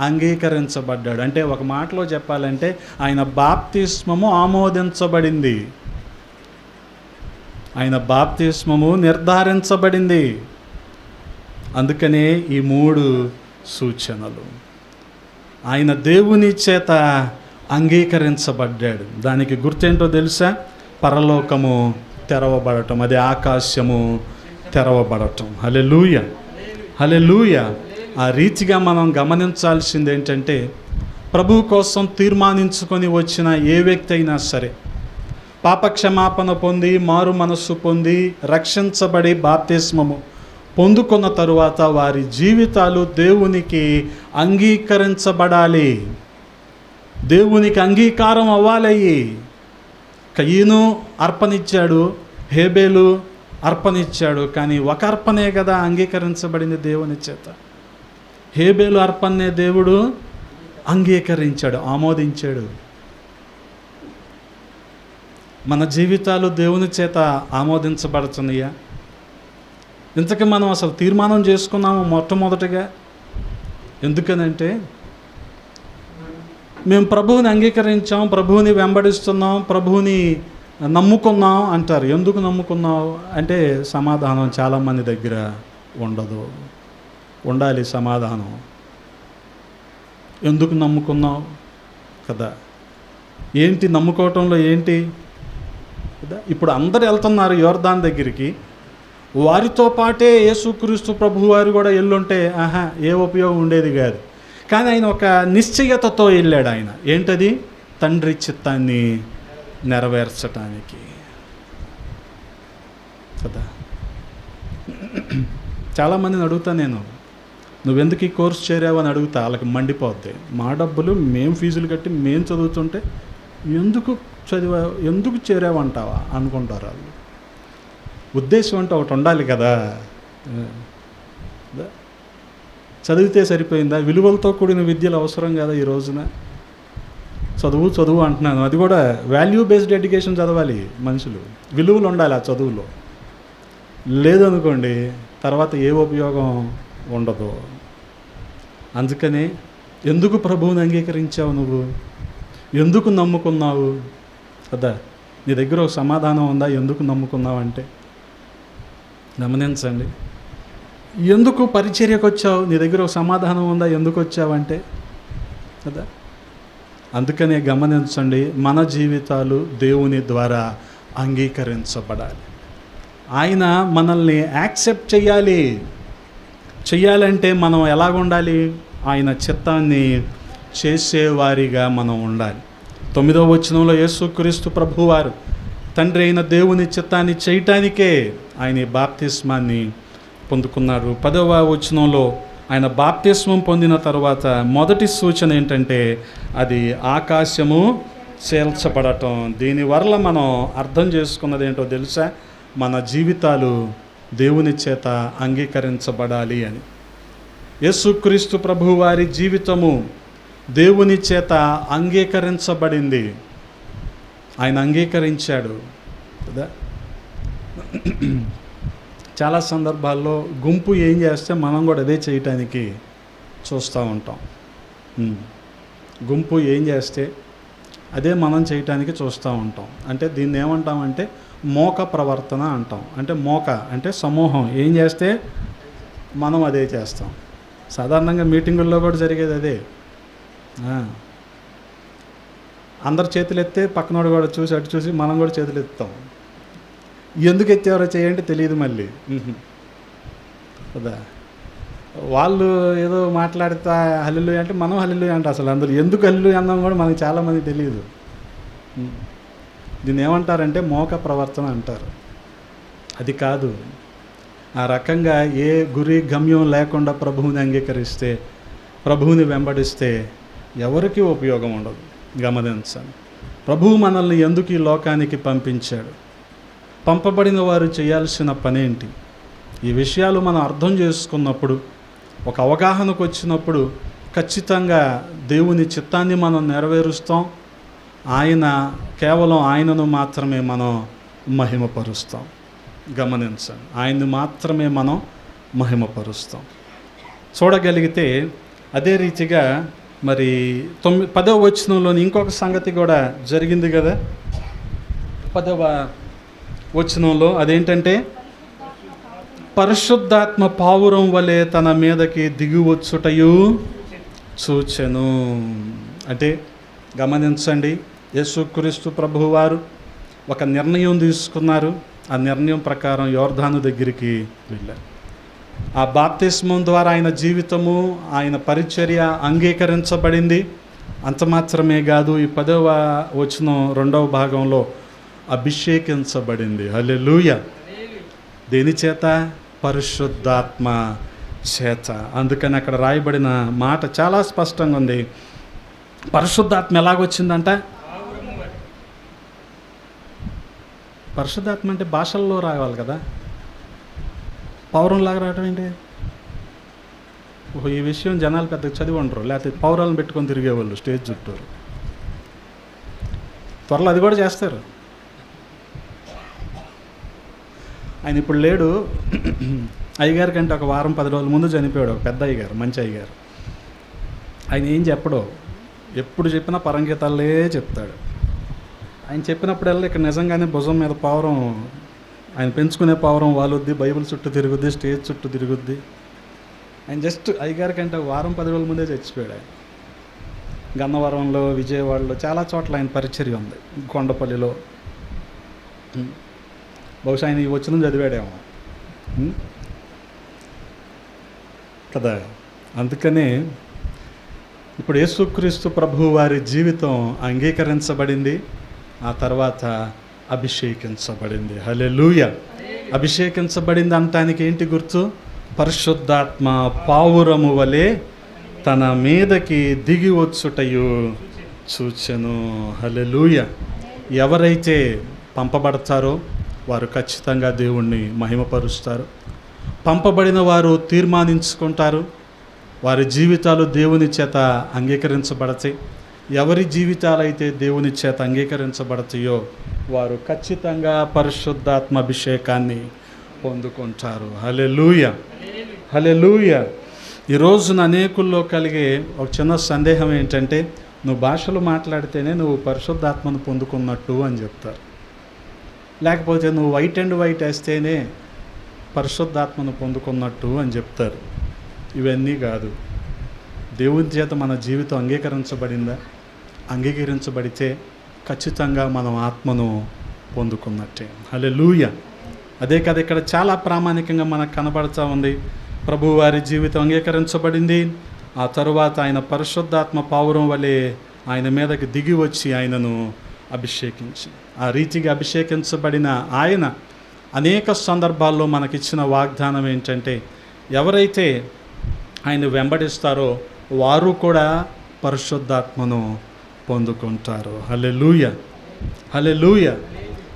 అంగీకరించబడ్డాడు. అంటే ఒక మాటలో చెప్పాలంటే ఆయన బాప్తిస్మము ఆమోదించబడింది, ఆయన బాప్తిస్మము నిర్ధారించబడింది. అందుకనే ఈ 3 సూచనలు. ఆయన దేవుని చేత అంగీకరించబడ్డాడు. దానికి గుర్తేంటో తెలుసా? పరలోకము తెరవబడటం, అది ఆకాశము తెరవబడటం. హల్లెలూయా, హల్లెలూయా. ఆ రీతిగా మనం గమనించాల్సింది ఏంటంటే, ప్రభు కోసం తీర్మానించుకొని వచ్చిన ఏ వ్యక్తి అయినా సరే, పాపక్షమాపణ పొంది మారు మనస్సు పొంది రక్షించబడి బాప్తిస్మము పొందుకున్న తరువాత వారి జీవితాలు దేవునికి అంగీకరించబడాలి, దేవునికి అంగీకారం అవ్వాలయ్యి. కయీను అర్పణిచ్చాడు, హేబేలు అర్పణిచ్చాడు, కానీ ఒక అర్పణే కదా అంగీకరించబడింది దేవుని చేత. హేబేలు అర్పణనే దేవుడు అంగీకరించాడు, ఆమోదించాడు. మన జీవితాలు దేవుని చేత ఆమోదించబడుతున్నాయా? ఇంతకీ మనం అసలు తీర్మానం చేసుకున్నాము మొట్టమొదటిగా. ఎందుకనంటే, మేము ప్రభువుని అంగీకరించాం, ప్రభువుని వెంబడిస్తున్నాం, ప్రభువుని నమ్ముకున్నాం అంటారు. ఎందుకు నమ్ముకున్నావు అంటే సమాధానం చాలామంది దగ్గర ఉండదు. ఉండాలి సమాధానం. ఎందుకు నమ్ముకున్నావు కదా. ఏంటి నమ్ముకోవటంలో ఏంటి కదా. ఇప్పుడు అందరు వెళ్తున్నారు యోర్దాన్ దగ్గరికి, వారితో పాటే యేసుక్రీస్తు ప్రభువు వారు కూడా ఎల్లుంటే ఏ ఉపయోగం ఉండేది కాదు. కానీ ఆయన ఒక నిశ్చయతతో వెళ్ళాడు. ఆయన ఏంటది? తండ్రి చిత్తాన్ని నెరవేర్చటానికి కదా. చాలామందిని అడుగుతా నేను, నువ్వెందుకు ఈ కోర్సు చేరావు అని అడుగుతా. వాళ్ళకి మండిపోద్ది. మా డబ్బులు మేము ఫీజులు కట్టి మేము చదువుతుంటే ఎందుకు చేరావంటావా అనుకుంటారు వాళ్ళు. ఉద్దేశం అంటే ఒకటి ఉండాలి కదా. చదివితే సరిపోయిందా? విలువలతో కూడిన విద్యలు అవసరం కదా ఈ రోజున. చదువు అంటున్నాను, అది కూడా వాల్యూ బేస్డ్ ఎడ్యుకేషన్ చదవాలి మనుషులు. విలువలు ఉండాలి ఆ చదువులో. లేదనుకోండి తర్వాత ఏ ఉపయోగం ఉండదు. అందుకనే ఎందుకు ప్రభువుని అంగీకరించావు, నువ్వు ఎందుకు నమ్ముకున్నావు కదా. నీ దగ్గర ఒక సమాధానం ఉందా ఎందుకు నమ్ముకున్నావు అంటే? గమనించండి. ఎందుకు పరిచర్యకు వచ్చావు, నీ దగ్గర ఒక సమాధానం ఉందా ఎందుకు వచ్చావంటే కదా. అందుకనే గమనించండి, మన జీవితాలు దేవుని ద్వారా అంగీకరించబడాలి. ఆయన మనల్ని యాక్సెప్ట్ చెయ్యాలంటే మనం ఎలాగుండాలి? ఆయన చిత్తాన్ని చేసేవారిగా మనం ఉండాలి. 9వ వచనంలో యేసుక్రీస్తు ప్రభువారు తండ్రి అయిన దేవుని చిత్తాన్ని చేయటానికే ఆయన ఈ బాప్తిస్మాన్ని పొందుకున్నారు. 10వ వచనంలో ఆయన బాప్తిస్మం పొందిన తర్వాత మొదటి సూచన ఏంటంటే అది ఆకాశము చేల్చబడటం. దీనివల్ల మనం అర్థం చేసుకున్నది ఏంటో తెలుసా? మన జీవితాలు దేవుని చేత అంగీకరించబడాలి అని. యేసుక్రీస్తు ప్రభువారి జీవితము దేవుని చేత అంగీకరించబడింది. ఆయన అంగీకరించాడు కదా. చాలా సందర్భాల్లో గుంపు ఏం చేస్తే మనం కూడా అదే చేయటానికి చూస్తూ ఉంటాం. గుంపు ఏం చేస్తే అదే మనం చేయటానికి చూస్తూ ఉంటాం. అంటే దీన్ని ఏమంటామంటే మోక ప్రవర్తన అంటాం. అంటే మోక అంటే సమూహం ఏం చేస్తే మనం అదే చేస్తాం. సాధారణంగా మీటింగుల్లో కూడా జరిగేది అదే. అందరు చేతులు ఎత్తే పక్కనోడు కూడా చూసి అటు చూసి మనం కూడా చేతులు ఎత్తాం. ఎందుకు ఎత్తారో చేయండి తెలియదు మళ్ళీ కదా. వాళ్ళు ఏదో మాట్లాడితే హల్లెలూయా అంటే మనం హల్లెలూయా అంటే అసలు అందరూ ఎందుకు హల్లెలూయా అన్నాం కూడా మనకి చాలామంది తెలియదు. దీన్ని ఏమంటారంటే మోక ప్రవర్తన అంటారు. అది కాదు. ఆ రకంగా ఏ గురి గమ్యం లేకుండా ప్రభువుని అంగీకరిస్తే, ప్రభువుని వెంబడిస్తే ఎవరికీ ఉపయోగం ఉండదు. గమనించండి, ప్రభువు మనల్ని ఎందుకు ఈ లోకానికి పంపించాడు, పంపబడిన వారు చేయాల్సిన పనేంటి, ఈ విషయాలు మనం అర్థం చేసుకున్నప్పుడు, ఒక అవగాహనకు వచ్చినప్పుడు ఖచ్చితంగా దేవుని చిత్తాన్ని మనం నెరవేరుస్తాం. కేవలం ఆయనను మాత్రమే మనం మహిమపరుస్తాం. గమనించండి, ఆయన్ని మాత్రమే మనం మహిమపరుస్తాం. చూడగలిగితే అదే రీతిగా మరి 10వ వచనంలోని ఇంకొక సంగతి కూడా జరిగింది కదా. 10వ వచనంలో అదేంటంటే పరిశుద్ధాత్మ పావురం వలె తన మీదకి దిగివచ్చుటయు చూచెను. అంటే గమనించండి, యేసుక్రీస్తు ప్రభువారు ఒక నిర్ణయం తీసుకున్నారు. ఆ నిర్ణయం ప్రకారం యోర్దాను దగ్గరికి వెళ్ళారు. ఆ బాప్తిస్మం ద్వారా ఆయన జీవితము, ఆయన పరిచర్య అంగీకరించబడింది. అంత మాత్రమే కాదు, ఈ 10వ వచనం 2వ భాగంలో అభిషేకించబడింది. హల్లెలూయా. దేని చేత? పరిశుద్ధాత్మ చేత. అందుకని అక్కడ రాయబడిన మాట చాలా స్పష్టంగా ఉంది. పరిశుద్ధాత్మ ఎలాగొచ్చిందంట? పరిశుద్ధాత్మ అంటే భాషల్లో రావాలి కదా, పౌరంలాగా రావటం ఏంటి? ఈ విషయం జనాలు పెద్దగా చదివి ఉండరు, లేకపోతే పౌరాలను పెట్టుకొని తిరిగేవాళ్ళు స్టేజ్ చుట్టూరు. త్వరలో అది కూడా చేస్తారు. ఆయన ఇప్పుడు లేడు. అయ్యగారి కంటే ఒక వారం 10 రోజుల ముందు చనిపోయాడు ఒక పెద్ద అయ్యగారు, మంచి అయ్యగారు. ఆయన ఏం చెప్పడో, ఎప్పుడు చెప్పినా పరంగీతాలే చెప్తాడు. ఆయన చెప్పినప్పుడల్లా ఇక్కడ నిజంగానే భుజం మీద పావురం, ఆయన పెంచుకునే పావురం వాలుద్ది, బైబిల్ చుట్టూ తిరుగుద్ది, స్టేజ్ చుట్టూ తిరుగుద్ది. ఆయన జస్ట్ అయ్యగారి కంటే వారం 10 రోజుల ముందే చచ్చిపోయాడు. ఆయన గన్నవరంలో, విజయవాడలో చాలా చోట్ల ఆయన పరిచర్య ఉంది, కొండపల్లిలో. బహుశా ఆయన ఈ వచనం చదివాడేమో కదా. అందుకనే ఇప్పుడు యేసుక్రీస్తు ప్రభువు వారి జీవితం అంగీకరించబడింది, ఆ తర్వాత అభిషేకించబడింది. హల్లెలూయా. అభిషేకించబడింది అనటానికి ఏంటి గుర్తు? పరిశుద్ధాత్మ పావురము వలె తన మీదకి దిగి వచ్చుటయు చూచెను. హల్లెలూయా. ఎవరైతే పంపబడతారో వారు ఖచ్చితంగా దేవుణ్ణి మహిమపరుస్తారు. పంపబడిన వారు తీర్మానించుకుంటారు, వారి జీవితాలు దేవుని చేత అంగీకరించబడతాయి. ఎవరి జీవితాలైతే దేవుని చేత అంగీకరించబడతాయో వారు ఖచ్చితంగా పరిశుద్ధాత్మ అభిషేకాన్ని పొందుకుంటారు. హల్లెలూయా, హల్లెలూయా. ఈ రోజున అనేకుల్లో కలిగే ఒక చిన్న సందేహం ఏంటంటే, నువ్వు భాషలు మాట్లాడితేనే నువ్వు పరిశుద్ధాత్మను పొందుకున్నట్టు అని చెప్తారు. లేకపోతే నువ్వు వైట్ అండ్ వైట్ వేస్తేనే పరిశుద్ధాత్మను పొందుకున్నట్టు అని చెప్తారు. ఇవన్నీ కాదు. దేవుని చేత మన జీవితం అంగీకరించబడిందా? అంగీకరించబడితే ఖచ్చితంగా మనం ఆత్మను పొందుకున్నట్టే. హల్లెలూయా. అదే కదా ఇక్కడ చాలా ప్రామాణికంగా మనకు కనబడుతూ ఉంది. ప్రభువారి జీవితం అంగీకరించబడింది, ఆ తరువాత ఆయన పరిశుద్ధాత్మ పావురం వలె ఆయన మీదకి దిగి వచ్చి ఆయనను అభిషేకించి, ఆ రీతిగా అభిషేకించబడిన ఆయన అనేక సందర్భాల్లో మనకిచ్చిన వాగ్దానం ఏంటంటే, ఎవరైతే ఆయన వెంబడిస్తారో వారు కూడా పరిశుద్ధాత్మను పొందుకుంటారు. హల్లెలూయా, హల్లెలూయా.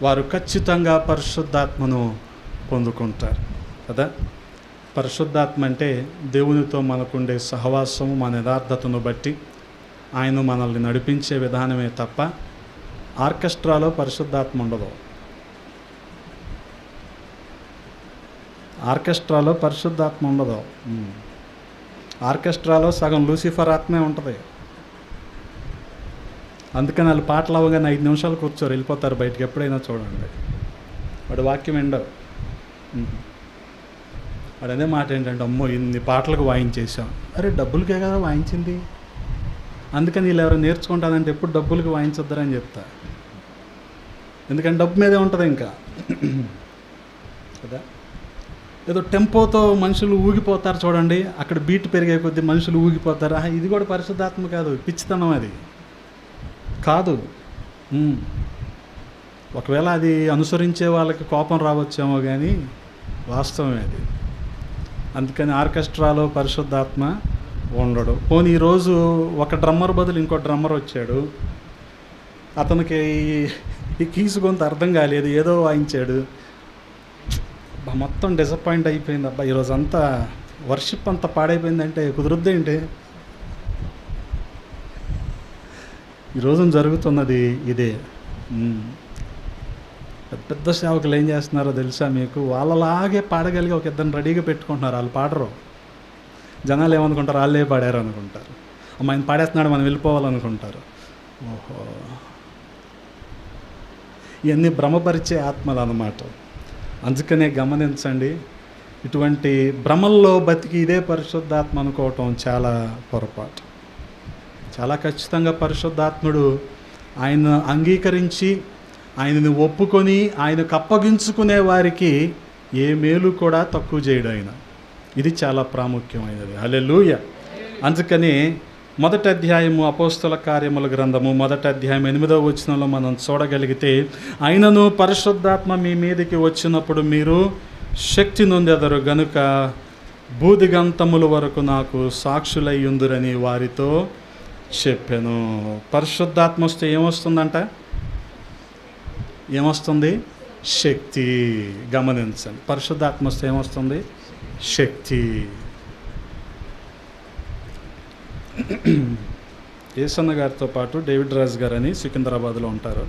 వారు ఖచ్చితంగా పరిశుద్ధాత్మను పొందుకుంటారు కదా. పరిశుద్ధాత్మ అంటే దేవునితో మనకుండే సహవాసము, మన యథార్థతను బట్టి ఆయన మనల్ని నడిపించే విధానమే తప్ప ఆర్కెస్ట్రాలో పరిశుద్ధాత్మ ఉండదు. ఆర్కెస్ట్రాలో పరిశుద్ధాత్మ ఉండదు. ఆర్కెస్ట్రాలో సగం లూసిఫర్ ఆత్మే ఉంటుంది. అందుకని వాళ్ళు పాటలు అవ్వగానే 5 నిమిషాలు కూర్చోరు, వెళ్ళిపోతారు బయటికి. ఎప్పుడైనా చూడండి, వాడు వాక్యం ఎండవు. వాడు అదే మాట ఏంటంటే, అమ్మో ఇన్ని పాటలకు వాయించేసాం. అరే డబ్బులకే కదా వాయించింది, అందుకని వీళ్ళు ఎవరు నేర్చుకుంటానంటే ఎప్పుడు డబ్బులకి వాయించొద్దని చెప్తా. ఎందుకంటే డబ్బు మీదే ఉంటుంది ఇంకా కదా. ఏదో టెంపోతో మనుషులు ఊగిపోతారు చూడండి, అక్కడ బీట్ పెరిగే కొద్దీ మనుషులు ఊగిపోతారు. ఇది కూడా పరిశుద్ధాత్మ కాదు, పిచ్చితనం అది కాదు. ఒకవేళ అది అనుసరించే వాళ్ళకి కోపం రావచ్చేమో కానీ వాస్తవమే అది. అందుకని ఆర్కెస్ట్రాలో పరిశుద్ధాత్మ ఉండడు. పోనీ ఈరోజు ఒక డ్రమ్మర్ బదులు ఇంకో డ్రమ్మర్ వచ్చాడు, అతనికి ఈ కీసు కొంత అర్థం కాలేదు, ఏదో వాయించాడు, మొత్తం డిసప్పాయింట్ అయిపోయింది. అబ్బా ఈరోజు అంతా వర్షిప్ అంతా పాడైపోయిందంటే కుదురుద్దేంటి? ఈరోజు జరుగుతున్నది ఇదే. పెద్ద సేవకులు ఏం చేస్తున్నారో తెలుసా మీకు? వాళ్ళలాగే పాడగలిగి ఒక ఇద్దరిని రెడీగా పెట్టుకుంటున్నారు. వాళ్ళు పాడరు. జనాలు ఏమనుకుంటారు, వాళ్ళే పాడారు అనుకుంటారు. అమ్మ ఆయన పాడేస్తున్నాడు, మనం వెళ్ళిపోవాలనుకుంటారు. ఓహో, ఇవన్నీ భ్రమపరిచే ఆత్మలు అన్నమాట. అందుకనే గమనించండి, ఇటువంటి భ్రమల్లో బతికి ఇదే పరిశుద్ధాత్మ అనుకోవటం చాలా పొరపాటు. చాలా ఖచ్చితంగా పరిశుద్ధాత్ముడు ఆయన అంగీకరించి ఆయనని ఒప్పుకొని ఆయనకు అప్పగించుకునే వారికి ఏ మేలు కూడా తక్కువ చేయడు ఆయన. ఇది చాలా ప్రాముఖ్యమైనది. హల్లెలూయా. అందుకని మొదటి అధ్యాయము అపోస్తల కార్యముల గ్రంథము 1వ అధ్యాయం 8వ వచనంలో మనం చూడగలిగితే, ఆయనను పరిశుద్ధాత్మ మీ మీదకి వచ్చినప్పుడు మీరు శక్తి నొందెదరు గనుక భూదిగంతముల వరకు నాకు సాక్షులై ఉందురని వారితో చెప్పాను. పరిశుద్ధాత్మ వస్తే ఏమొస్తుందంట? ఏమొస్తుంది? శక్తి. గమనించండి, పరిశుద్ధాత్మ వస్తే ఏమొస్తుంది? శక్తి. ఏసన్న గారితో పాటు డేవిడ్ రాజ్ గారు అని సికింద్రాబాద్లో ఉంటారు.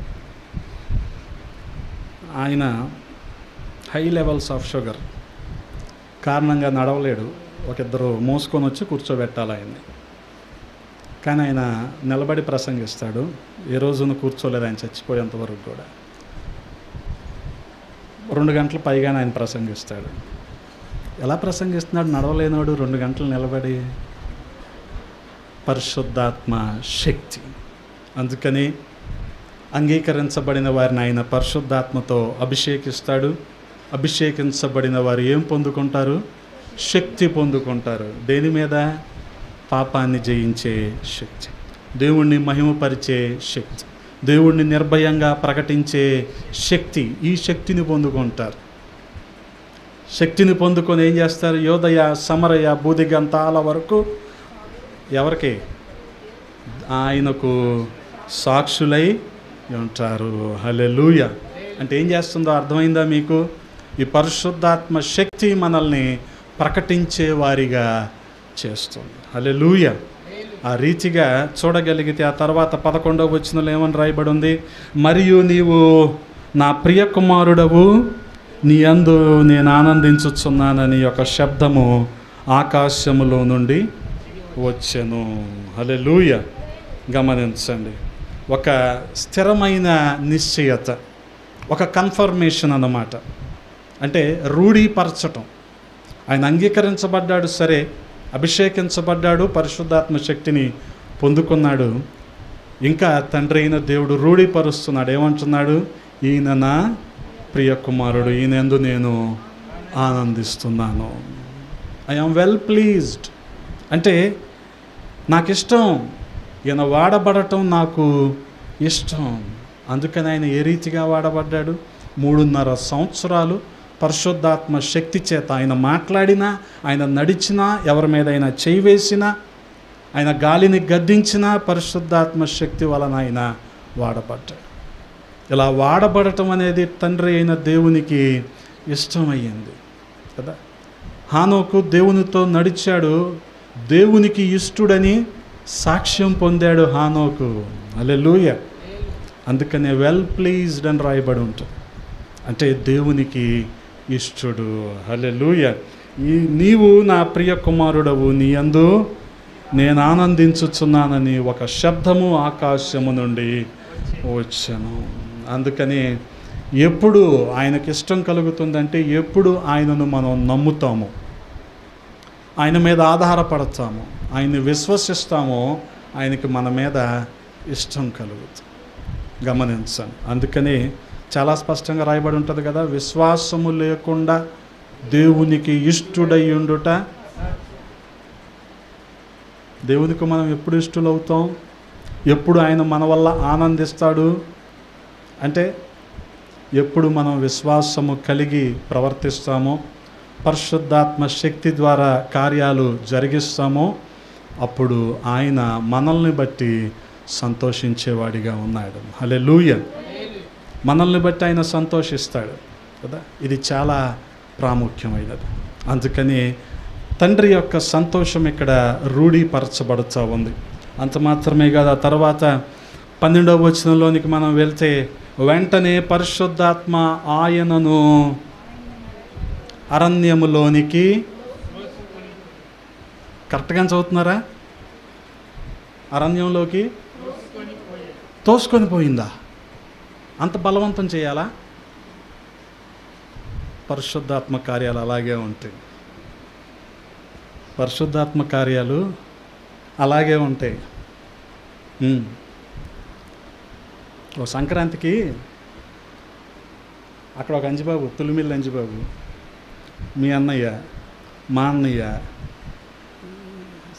ఆయన హై లెవెల్స్ ఆఫ్ షుగర్ కారణంగా నడవలేడు. ఇద్దరు మోసుకొని వచ్చి కూర్చోబెట్టాలి ఆయన్ని. కానీ ఆయన నిలబడి ప్రసంగిస్తాడు. ఏ రోజున కూర్చోలేదు ఆయన చచ్చిపోయేంత వరకు కూడా. 2 గంటల పైగానే ఆయన ప్రసంగిస్తాడు. ఎలా ప్రసంగిస్తున్నాడు నడవలేనోడు 2 గంటలు నిలబడి? పరిశుద్ధాత్మ శక్తి. అందుకని అంగీకరించబడిన వారిని ఆయన పరిశుద్ధాత్మతో అభిషేకిస్తాడు. అభిషేకించబడిన వారు ఏం పొందుకుంటారు? శక్తి పొందుకుంటారు. దేని మీద? పాపాన్ని జయించే శక్తి, దేవుణ్ణి మహిమపరిచే శక్తి, దేవుణ్ణి నిర్భయంగా ప్రకటించే శక్తి. ఈ శక్తిని పొందుకుంటారు. శక్తిని పొందుకొని ఏం చేస్తారు? యోదయ, సమరయ, భూదిగంతాల వరకు ఎవరికి? ఆయనకు సాక్షులై ఉంటారు. హల్లెలూయా. అంటే ఏం చేస్తుందో అర్థమైందా మీకు? ఈ పరిశుద్ధాత్మ శక్తి మనల్ని ప్రకటించే వారిగా చేస్తుంది. హల్లెలూయా. ఆ రీతిగా చూడగలిగితే ఆ తర్వాత 11వ వచనంలో ఏమని రాయబడి ఉంది? మరియు నీవు నా ప్రియ కుమారుడవు, నీ యందు నేను ఆనందించుచున్నానని ఒక శబ్దము ఆకాశములో నుండి వచ్చెను. హల్లెలూయా. గమనించండి, ఒక స్థిరమైన నిశ్చయత, ఒక కన్ఫర్మేషన్ అన్నమాట. అంటే రూఢీపరచటం. ఆయన అంగీకరించబడ్డాడు, సరే, అభిషేకించబడ్డాడు, పరిశుద్ధాత్మ శక్తిని పొందుకున్నాడు. ఇంకా తండ్రి అయిన దేవుడు రూఢీపరుస్తున్నాడు. ఏమంటున్నాడు? ఈయన నా ప్రియ కుమారుడు, ఈయనందు నేను ఆనందిస్తున్నాను. I am well pleased. అంటే నాకు ఇష్టం, ఈయన వాడబడటం నాకు ఇష్టం. అందుకని ఆయన ఏ రీతిగా వాడబడ్డాడు? 3.5 సంవత్సరాలు పరిశుద్ధాత్మ శక్తి చేత ఆయన మాట్లాడినా, ఆయన నడిచినా, ఎవరి మీద ఆయన చేయి వేసినా, ఆయన గాలిని గద్దించినా పరిశుద్ధాత్మ శక్తి వలన ఆయన వాడబడ్డాడు. ఇలా వాడబడటం అనేది తండ్రి అయిన దేవునికి ఇష్టమయ్యింది కదా. హానోకు దేవునితో నడిచాడు, దేవునికి ఇష్టుడని సాక్ష్యం పొందాడు హానోకు. హల్లెలూయా. అందుకనే వెల్ ప్లీజ్డ్ అని రాయబడి ఉంటుంది, అంటే దేవునికి ఇష్టుడు. హల్లెలూయా. నీవు నా ప్రియ కుమారుడవు, నీ యందు నేను ఆనందించుచున్నానని ఒక శబ్దము ఆకాశము నుండి వచ్చాను. అందుకని ఎప్పుడు ఆయనకి ఇష్టం కలుగుతుందంటే ఎప్పుడు ఆయనను మనం నమ్ముతాము, ఆయన మీద ఆధారపడతాము, ఆయన్ని విశ్వసిస్తామో ఆయనకి మన మీద ఇష్టం కలుగుతుంది. గమనించండి. అందుకని చాలా స్పష్టంగా రాయబడి ఉంటుంది కదా, విశ్వాసము లేకుండా దేవునికి ఇష్టుడై ఉండుట. దేవునికి మనం ఎప్పుడు ఇష్టలవుతాం? ఎప్పుడు ఆయన మన వల్ల ఆనందిస్తాడు అంటే ఎప్పుడు మనం విశ్వాసము కలిగి ప్రవర్తిస్తామో, పరిశుద్ధాత్మ శక్తి ద్వారా కార్యాలు జరిగిస్తామో, అప్పుడు ఆయన మనల్ని బట్టి సంతోషించేవాడిగా ఉన్నాడు. హల్లెలూయా. మనల్ని బట్టి ఆయన సంతోషిస్తాడు కదా. ఇది చాలా ప్రాముఖ్యమైనది. అందుకని తండ్రి యొక్క సంతోషం ఇక్కడ రూఢీపరచబడుతూ ఉంది. అంత మాత్రమే కాదు, ఆ తర్వాత 12వ వచనంలోనికి మనం వెళ్తే, వెంటనే పరిశుద్ధాత్మ ఆయనను అరణ్యములోనికి, కరెక్ట్గా చదువుతున్నారా? అరణ్యంలోకి తోసుకొని పోయిందా? అంత బలవంతం చేయాలా? పరిశుద్ధాత్మ కార్యాలు అలాగే ఉంటాయి. పరిశుద్ధాత్మ కార్యాలు అలాగే ఉంటాయి. ఓ సంక్రాంతికి అక్కడ ఒక అంజిబాబు, తులిమిల్లి అంజిబాబు, మీ అన్నయ్య, మా అన్నయ్య,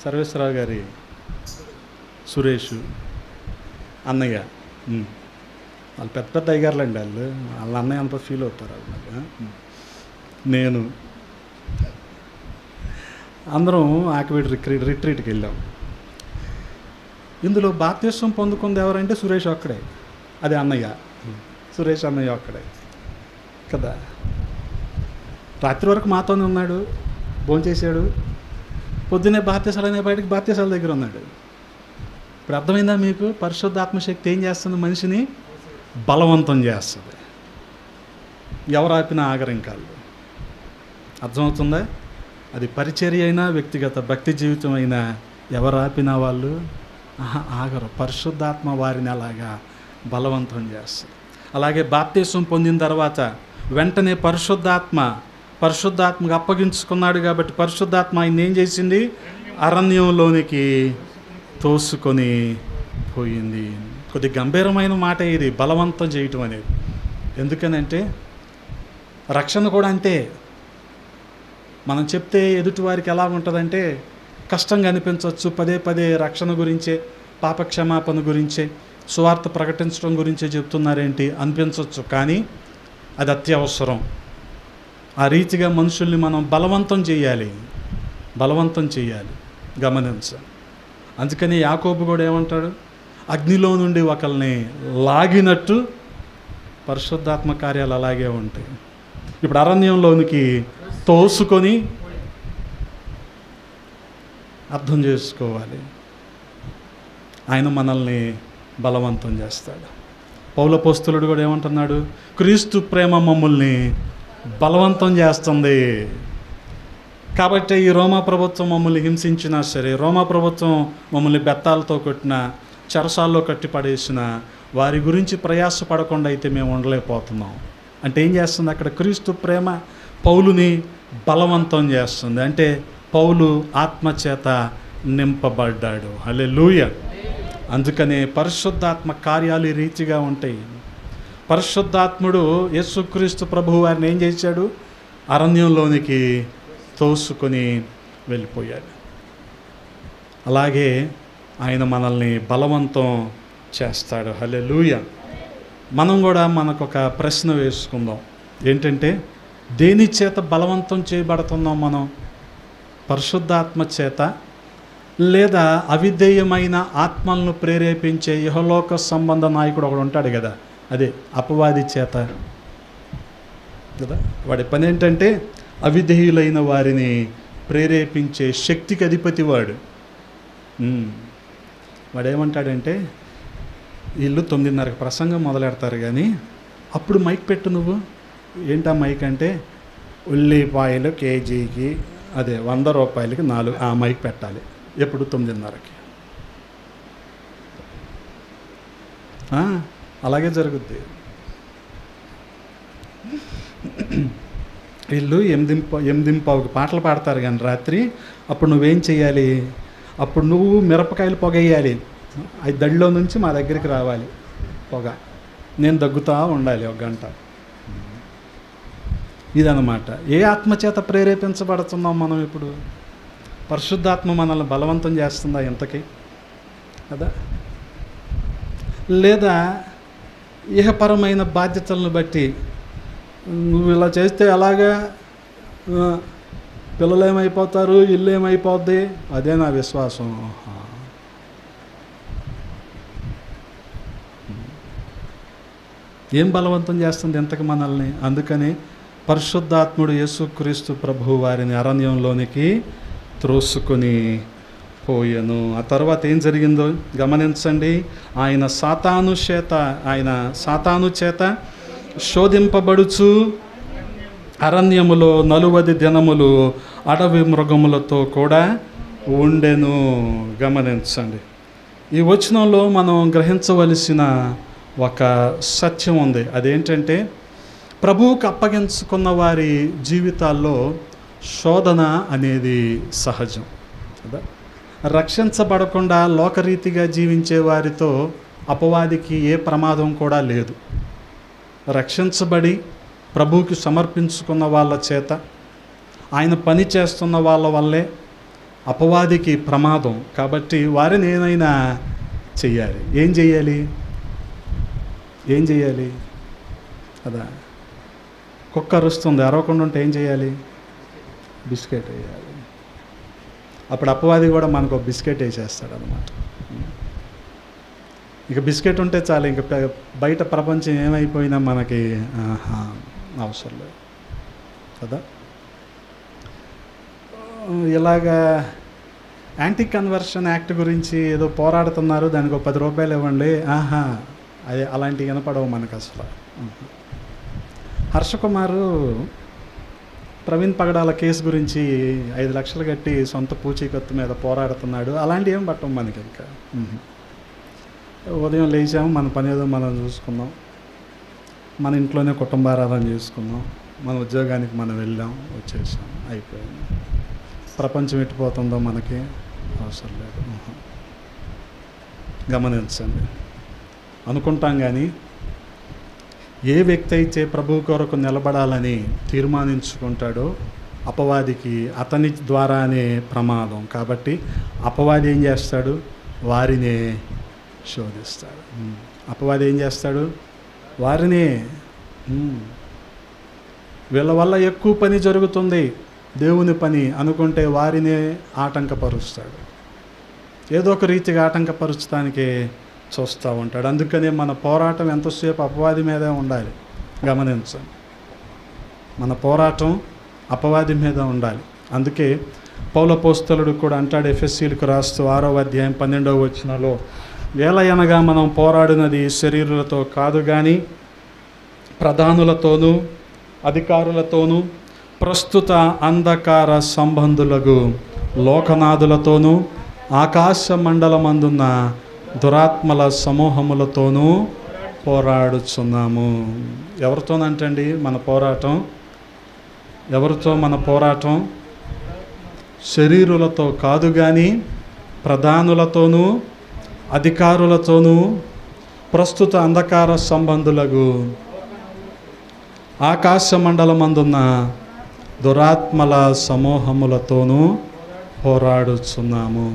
సర్వేశ్వరరావు గారి సురేష్ అన్నయ్య, వాళ్ళు పెద్ద పెద్ద అయ్యగారులండి. వాళ్ళ అన్నయ్య అంత ఫీల్ అవుతారు. వాళ్ళు నేను అందరం ఆకివీడు రిట్రీట్కి వెళ్ళాం. ఇందులో బాప్తిసం పొందుకుంది ఎవరంటే సురేష్ ఒక్కడే. అది అన్నయ్య, సురేష్ అన్నయ్య ఒక్కడే కదా. రాత్రి వరకు మాతోనే ఉన్నాడు, భోంచేసాడు. పొద్దున్నే బాప్తిసాలు అనే బయటకు బాప్తిసాల దగ్గర ఉన్నాడు. ఇప్పుడు అర్థమైందా మీకు? పరిశుద్ధాత్మ శక్తి ఏం చేస్తుంది? మనిషిని బలవంతం చేస్తుంది. ఎవరు ఆపినా ఆగరింకాలు. అర్థమవుతుందా? అది పరిచర్య అయినా, వ్యక్తిగత భక్తి జీవితం అయినా, ఎవరు ఆపినా వాళ్ళు ఆగరు. పరిశుద్ధాత్మ వారిని అలాగా బలవంతం చేస్తుంది. అలాగే బాప్తిసం పొందిన తర్వాత వెంటనే పరిశుద్ధాత్మకు అప్పగించుకున్నాడు కాబట్టి పరిశుద్ధాత్మ ఆయన ఏం చేసింది? అరణ్యంలోనికి తోసుకొని పోయింది. కొద్ది గంభీరమైన మాట ఇది, బలవంతం చేయటం అనేది. ఎందుకనంటే రక్షణ కూడా అంతే. మనం చెప్తే ఎదుటివారికి ఎలా ఉంటుందంటే కష్టంగా అనిపించవచ్చు. పదే పదే రక్షణ గురించే, పాపక్షమాపణ గురించే, సువార్త ప్రకటించడం గురించే చెప్తున్నారేంటి అనిపించవచ్చు. కానీ అది అత్యవసరం. ఆ రీతిగా మనుషుల్ని మనం బలవంతం చేయాలి. గమనించాలి. అందుకని యాకోబు కూడా ఏమంటాడు? అగ్నిలో నుండి ఒకరిని లాగినట్టు పరిశుద్ధాత్మ కార్యాలు అలాగే ఉంటాయి. ఇప్పుడు అరణ్యంలోనికి తోసుకొని, అర్థం చేసుకోవాలి, ఆయన మనల్ని బలవంతం చేస్తాడు. పౌలపోస్తులుడు కూడా ఏమంటున్నాడు? క్రీస్తు ప్రేమ మమ్మల్ని బలవంతం చేస్తుంది. కాబట్టి ఈ రోమా ప్రభుత్వం మమ్మల్ని హింసించినా సరే, రోమా ప్రభుత్వం మమ్మల్ని బెత్తాలతో కొట్టినా, చెరసాల్లో కట్టిపడేసిన వారి గురించి ప్రయాసపడకుండా అయితే మేము ఉండలేకపోతున్నాం. అంటే ఏం చేస్తుంది అక్కడ? క్రీస్తు ప్రేమ పౌలుని బలవంతం చేస్తుంది. అంటే పౌలు ఆత్మచేత నింపబడ్డాడు. హల్లెలూయా. అందుకనే పరిశుద్ధాత్మ కార్యాలు ఈ రీతిగా ఉంటాయి. పరిశుద్ధాత్ముడు యేసుక్రీస్తు ప్రభువు వారిని ఏం చేశాడు? అరణ్యంలోనికి తోసుకొని వెళ్ళిపోయాడు. అలాగే ఆయన మనల్ని బలవంతం చేస్తాడు. హల్లెలూయా. మనం కూడా మనకొక ప్రశ్న వేసుకుందాం. ఏంటంటే, దేని చేత బలవంతం చేయబడుతున్నాం మనం? పరిశుద్ధాత్మ చేత, లేదా అవిధేయమైన ఆత్మలను ప్రేరేపించే ఇహలోక సంబంధ నాయకుడు ఒకడు ఉంటాడు కదా, అదే అపవాది చేత కదా. వాడి పని ఏంటంటే అవిధేయులైన వారిని ప్రేరేపించే శక్తికి అధిపతి వాడు. వాడేమంటాడంటే, వీళ్ళు 9:30కి ప్రసంగం మొదలెడతారు కానీ అప్పుడు మైక్ పెట్టు నువ్వు. ఏంటా మైక్ అంటే, ఉల్లిపాయలు కేజీకి అదే 100 రూపాయలకి 4 ఆ మైక్ పెట్టాలి. ఎప్పుడు 9:30కి. అలాగే జరుగుద్ది. వీళ్ళు 8:15కి పాటలు పాడతారు కానీ రాత్రి, అప్పుడు నువ్వేం చెయ్యాలి? అప్పుడు నువ్వు మిరపకాయలు పొగేయాలి. అది దడిలో నుంచి మా దగ్గరికి రావాలి పొగ. నేను దగ్గుతా ఉండాలి 1 గంట. ఇదన్నమాట. ఏ ఆత్మచేత ప్రేరేపించబడుతున్నాం మనం ఇప్పుడు? పరిశుద్ధాత్మ మనల్ని బలవంతం చేస్తుందా ఇంతకీ కదా? లేదా ఇహపరమైన బాధ్యతలను బట్టి నువ్వు ఇలా చేస్తే అలాగా పిల్లలు ఏమైపోతారు, ఇల్లు ఏమైపోద్ది, అదే నా విశ్వాసం. ఏం బలవంతం చేస్తుంది ఇంతకు మనల్ని? అందుకని పరిశుద్ధాత్ముడు యేసుక్రీస్తు ప్రభువు వారిని అరణ్యంలోనికి త్రోసుకొని పోయెను. ఆ తర్వాత ఏం జరిగిందో గమనించండి. ఆయన సాతాను చేత శోధింపబడుచు అరణ్యములో 40 దినములు అడవి మృగములతో కూడా ఉండెను. గమనించండి. ఈ వచనంలో మనం గ్రహించవలసిన ఒక సత్యం ఉంది. అదేంటంటే, ప్రభువుకు అప్పగించుకున్న వారి జీవితాల్లో శోధన అనేది సహజం కదా. రక్షించబడకుండా లోకరీతిగా జీవించే వారితో అపవాదికి ఏ ప్రమాదం కూడా లేదు. రక్షించబడి ప్రభువుకి సమర్పించుకున్న వాళ్ళ చేత, ఆయన పని చేస్తున్న వాళ్ళ వల్లే అపవాదికి ప్రమాదం. కాబట్టి వారిని ఏమైనా చెయ్యాలి. ఏం చేయాలి కదా. కుక్క అరుస్తుంది, అరవకుండా ఉంటే ఏం చేయాలి? బిస్కెట్ వేయాలి. అప్పుడు అపవాది కూడా మనకు ఒక బిస్కెట్ వేసేస్తాడు అనమాట. ఇక బిస్కెట్ ఉంటే చాలు, ఇంక బయట ప్రపంచం ఏమైపోయినా మనకి అవసరం లేదు కదా. ఇలాగా యాంటీ కన్వర్షన్ యాక్ట్ గురించి ఏదో పోరాడుతున్నారు, దానికి ఒక 10 రూపాయలు ఇవ్వండి. అదే అలాంటివి వినపడవు మనకు అసలు. హర్షకుమారు ప్రవీణ్ పగడాల కేసు గురించి 5 లక్షలు కట్టి సొంత పూచీకత్తు మీద పోరాడుతున్నాడు. అలాంటివి ఏం పట్టం మనకి. ఇంకా ఉదయం లేచాము, మన పని ఏదో మనం చూసుకున్నాం, మన ఇంట్లోనే కుటుంబారాధన చేసుకున్నాం, మన ఉద్యోగానికి మనం వెళ్ళాం, వచ్చేసాం, అయిపోయింది. ప్రపంచం ఎట్టిపోతుందో మనకి అవసరం లేదు. గమనించండి. అనుకుంటాం కానీ ఏ వ్యక్తి అయితే ప్రభు కొరకు నిలబడాలని తీర్మానించుకుంటాడో అపవాదికి అతని ద్వారానే ప్రమాదం. కాబట్టి అపవాది ఏం చేస్తాడు? వారినే శోధిస్తాడు. అపవాది ఏం చేస్తాడు? వారినే. వీళ్ళ వల్ల ఎక్కువ పని జరుగుతుంది, దేవుని పని అనుకుంటే వారినే ఆటంకపరుస్తాడు. ఏదో ఒక రీతిగా ఆటంకపరచడానికి చూస్తూ ఉంటాడు. అందుకనే మన పోరాటం ఎంతసేపు అపవాది మీదే ఉండాలి. గమనించండి, మన పోరాటం అపవాది మీద ఉండాలి. అందుకే పౌలపోస్తలుడు కూడా అంటాడు, ఎఫెసీయులకు రాస్తూ 6వ అధ్యాయం 12వ వచనంలో, ఏలయనగా మనం పోరాడినది శరీరులతో కాదు కానీ ప్రధానులతోనూ అధికారులతోనూ ప్రస్తుత అంధకార సంబంధులకు లోకనాథులతోనూ ఆకాశ మండలమందున్న దురాత్మల సమూహములతోనూ పోరాడుచున్నాము. ఎవరితోనంటండి మన పోరాటం? ఎవరితో మన పోరాటం? శరీరులతో కాదు కానీ ప్రధానులతోనూ అధికారులతోనూ ప్రస్తుత అంధకార సంబంధులకు ఆకాశ మండలమందున్న దురాత్మల సమూహములతోనూ పోరాడుచున్నాము.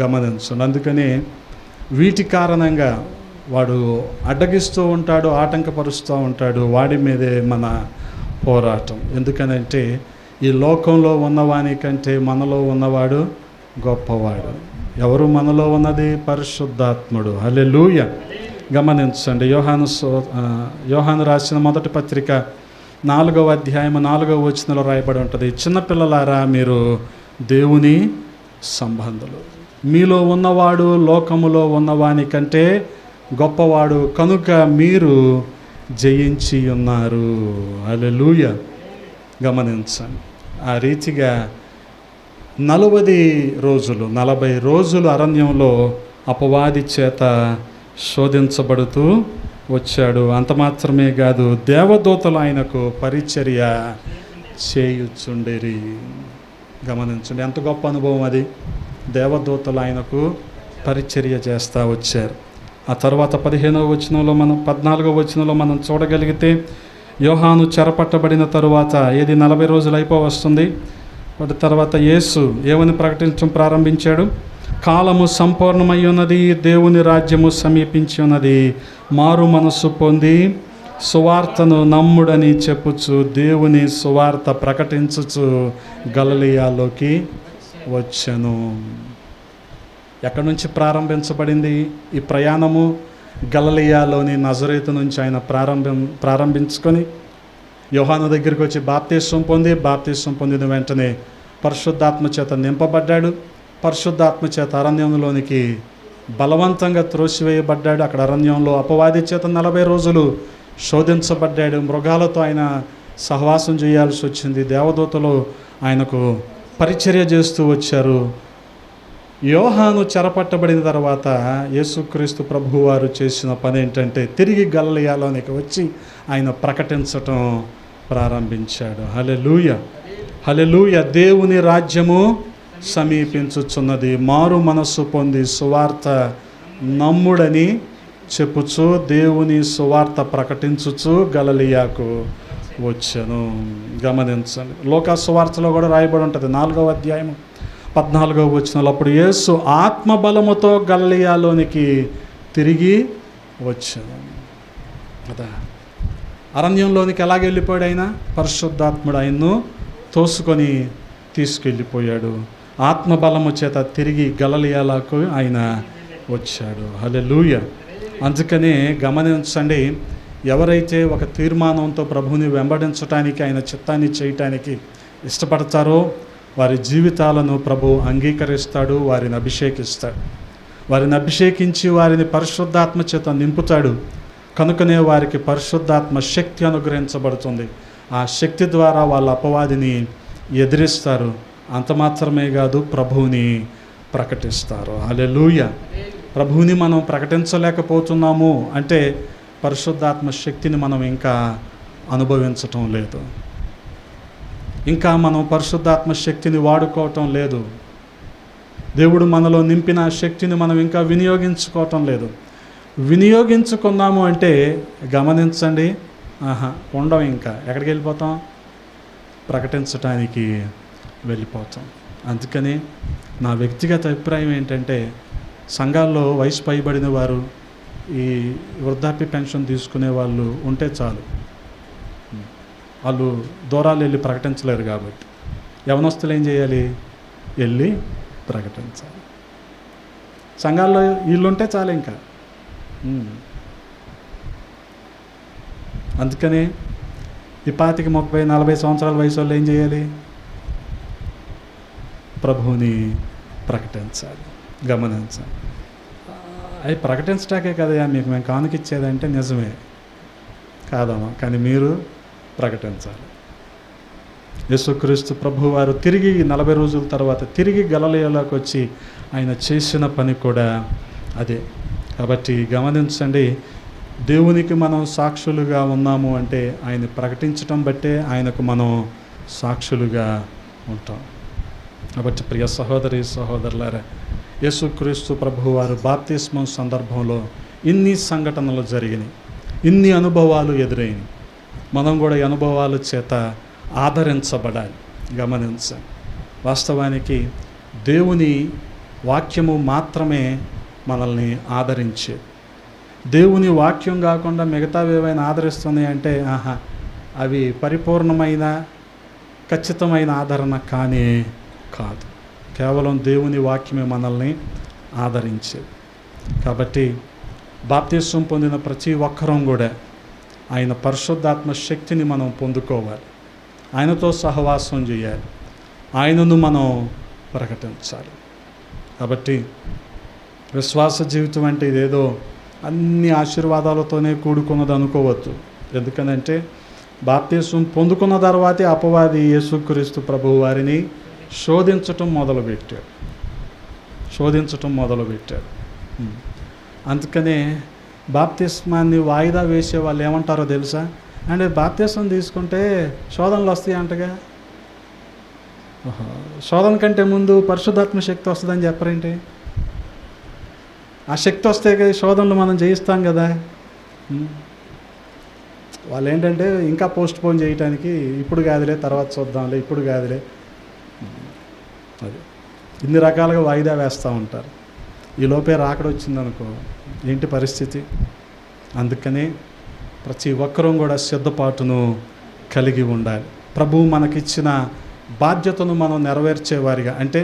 గమనించండి. అందుకని వీటి కారణంగా వాడు అడ్డగిస్తూ ఉంటాడు, ఆటంకపరుస్తూ ఉంటాడు. వాడి మీదే మన పోరాటం. ఎందుకనంటే ఈ లోకంలో ఉన్నవాని కంటే మనలో ఉన్నవాడు గొప్పవాడు. ఎవరు మనలో ఉన్నది? పరిశుద్ధాత్ముడు. హల్లెలూయా. గమనించండి, యోహాను రాసిన మొదటి పత్రిక 4వ అధ్యాయం 4వ వచనంలో రాయబడి ఉంటుంది, చిన్నపిల్లలారా మీరు దేవుని సంబంధులు, మీలో ఉన్నవాడు లోకములో ఉన్నవాని కంటే గొప్పవాడు కనుక మీరు జయించి ఉన్నారు. హల్లెలూయా. గమనించండి, ఆ రీతిగా 40 రోజులు అరణ్యంలో అపవాది చేత శోధించబడుతూ వచ్చాడు. అంత మాత్రమే కాదు, దేవదూతలు ఆయనకు పరిచర్య చేయుచుండిరి. గమనించండి, ఎంత గొప్ప అనుభవం అది. దేవదూతలు ఆయనకు పరిచర్య చేస్తూ వచ్చారు. ఆ తర్వాత 14వ వచనంలో మనం చూడగలిగితే, యోహాను చెరపట్టబడిన తరువాత 40 రోజులు అయిపోవస్తుంది. వాటి తర్వాత యేసు ఏమని ప్రకటించడం ప్రారంభించాడు? కాలము సంపూర్ణమై ఉన్నది, దేవుని రాజ్యము సమీపించి ఉన్నది, మారు మనస్సు పొంది సువార్తను నమ్ముడని చెప్పుచు దేవుని సువార్త ప్రకటించుచు గలిలయలోకి వచ్చెను. ఎక్కడి నుంచి ప్రారంభించబడింది ఈ ప్రయాణము? గలిలయలోని నజరేతు నుంచి ఆయన ప్రారంభించుకొని యోహాను దగ్గరికి వచ్చి బాప్తిస్మం పొందిన వెంటనే పరిశుద్ధాత్మ చేత నింపబడ్డాడు. పరిశుద్ధాత్మ చేత అరణ్యంలోనికి బలవంతంగా త్రోసివేయబడ్డాడు. అక్కడ అరణ్యంలో అపవాది చేత 40 రోజులు శోధించబడ్డాడు. మృగాలతో ఆయన సహవాసం చేయాల్సి వచ్చింది. దేవదూతలు ఆయనకు పరిచర్య చేస్తూ వచ్చారు. యోహాను చెరపట్టబడిన తర్వాత యేసుక్రీస్తు ప్రభువారు చేసిన పని ఏంటంటే తిరిగి గలిలయలోనికి వచ్చి ఆయన ప్రకటించటం ప్రారంభించాడు. హల్లెలూయా, హల్లెలూయా. దేవుని రాజ్యము సమీపించుచున్నది, మారు మనస్సు పొంది సువార్త నమ్ముడని చెప్పుచు దేవుని సువార్త ప్రకటించుచు గలిలయకు వచ్చెను. గమనించండి, లోకా సువార్తలో కూడా రాయబడి ఉంటుంది 4వ అధ్యాయం 14వ వచనంలో, అప్పుడు యేసు ఆత్మబలముతో గలిలయలోనికి తిరిగి వచ్చాను కదా. అరణ్యంలోనికి ఎలాగ వెళ్ళిపోయాడు ఆయన? పరిశుద్ధాత్ముడు ఆయన్ను తోసుకొని తీసుకెళ్ళిపోయాడు. ఆత్మబలము చేత తిరిగి గలిలయలకు ఆయన వచ్చాడు. హల్లెలూయా. అందుకనే గమనించండి, ఎవరైతే ఒక తీర్మానంతో ప్రభువుని వెంబడించడానికి, ఆయన చిత్తాన్ని చేయటానికి ఇష్టపడతారో వారి జీవితాలను ప్రభు అంగీకరిస్తాడు, వారిని అభిషేకిస్తాడు. వారిని అభిషేకించి వారిని పరిశుద్ధాత్మ చేత నింపుతాడు. కనుకనే వారికి పరిశుద్ధాత్మ శక్తి అనుగ్రహించబడుతుంది. ఆ శక్తి ద్వారా వాళ్ళ అపవాదిని ఎదిరిస్తారు. అంత మాత్రమే కాదు, ప్రభువుని ప్రకటిస్తారు. హల్లెలూయా. ప్రభువుని మనం ప్రకటించలేకపోతున్నాము అంటే పరిశుద్ధాత్మ శక్తిని మనం ఇంకా అనుభవించటం లేదు, ఇంకా మనం పరిశుద్ధాత్మ శక్తిని వాడుకోవటం లేదు. దేవుడు మనలో నింపిన శక్తిని మనం ఇంకా వినియోగించుకోవటం లేదు. వినియోగించుకున్నాము అంటే గమనించండి, ఉండం. ఇంకా ఎక్కడికి వెళ్ళిపోతాం? ప్రకటించటానికి వెళ్ళిపోతాం. అందుకని నా వ్యక్తిగత అభిప్రాయం ఏంటంటే, సంఘాల్లో వయసు పైబడిన వారు, ఈ వృద్ధాప్య పెన్షన్ తీసుకునే వాళ్ళు ఉంటే చాలు. వాళ్ళు దూరాలు వెళ్ళి ప్రకటించలేరు కాబట్టి యవనస్తులు ఏం చేయాలి? వెళ్ళి ప్రకటించాలి. సంఘాల్లో వీళ్ళుంటే చాలు ఇంకా. అందుకని ఈ 25, 30, 40 సంవత్సరాల వయసు వాళ్ళు ఏం చేయాలి? ప్రభువుని ప్రకటించాలి. గమనించాలి. అవి ప్రకటించటాకే కదయా మీకు మేము కానుకిచ్చేదంటే నిజమే కాదమ్మా, కానీ మీరు ప్రకటించాలి. యేసుక్రీస్తు ప్రభువారు తిరిగి 40 రోజుల తర్వాత తిరిగి గలిలయలోకి వచ్చి ఆయన చేసిన పని కూడా అదే. కాబట్టి గమనించండి, దేవునికి మనం సాక్షులుగా ఉన్నాము అంటే ఆయన ప్రకటించటం బట్టే ఆయనకు మనం సాక్షులుగా ఉంటాం. కాబట్టి ప్రియ సహోదరి సహోదరులారా, యేసుక్రీస్తు ప్రభువారు బాప్తిస్మం సందర్భంలో ఇన్ని సంఘటనలు జరిగినాయి, ఇన్ని అనుభవాలు ఎదురైనవి. మనం కూడా ఈ అనుభవాల చేత ఆదరించబడాలి. గమనించండి, వాస్తవానికి దేవుని వాక్యము మాత్రమే మనల్ని ఆదరించేది. దేవుని వాక్యం కాకుండా మిగతావి ఏవైనా ఆదరిస్తున్నాయి అంటే అవి పరిపూర్ణమైన ఖచ్చితమైన ఆదరణ కానీ కాదు. కేవలం దేవుని వాక్యమే మనల్ని ఆదరించేది. కాబట్టి బాప్తిస్వం పొందిన ప్రతి ఒక్కరం కూడా ఆయన పరిశుద్ధాత్మ శక్తిని మనం పొందుకోవాలి, ఆయనతో సహవాసం చేయాలి, ఆయనను మనం ప్రకటించాలి. కాబట్టి విశ్వాస జీవితం అంటే ఇదేదో అన్ని ఆశీర్వాదాలతోనే కూడుకున్నది అనుకోవద్దు. ఎందుకనంటే బాప్తిస్వం పొందుకున్న తర్వాతే అపవాది యేసుక్రీస్తు ప్రభువు వారిని శోధించటం మొదలుపెట్టాడు. అందుకనే బాప్తిస్మాన్ని వాయిదా వేసే వాళ్ళు ఏమంటారో తెలుసా? అంటే బాప్తిస్వం తీసుకుంటే శోధనలు వస్తాయి అంటగా. శోధన కంటే ముందు పరిశుద్ధాత్మ శక్తి వస్తుందని చెప్పరేంటి? ఆ శక్తి వస్తే శోధనలు మనం జయిస్తాం కదా. వాళ్ళు ఏంటంటే ఇంకా పోస్ట్ పోన్ చేయటానికి, ఇప్పుడు కాదులే తర్వాత చూద్దాంలే, ఇప్పుడు కాదులే, అది ఇన్ని రకాలుగా వాయిదా వేస్తూ ఉంటారు. ఈ లోపే రాకడ వచ్చిందనుకో ఏంటి పరిస్థితి? అందుకనే ప్రతి ఒక్కరూ కూడా సిద్ధపాటును కలిగి ఉండాలి. ప్రభువు మనకిచ్చిన బాధ్యతను మనం నెరవేర్చేవారిగా, అంటే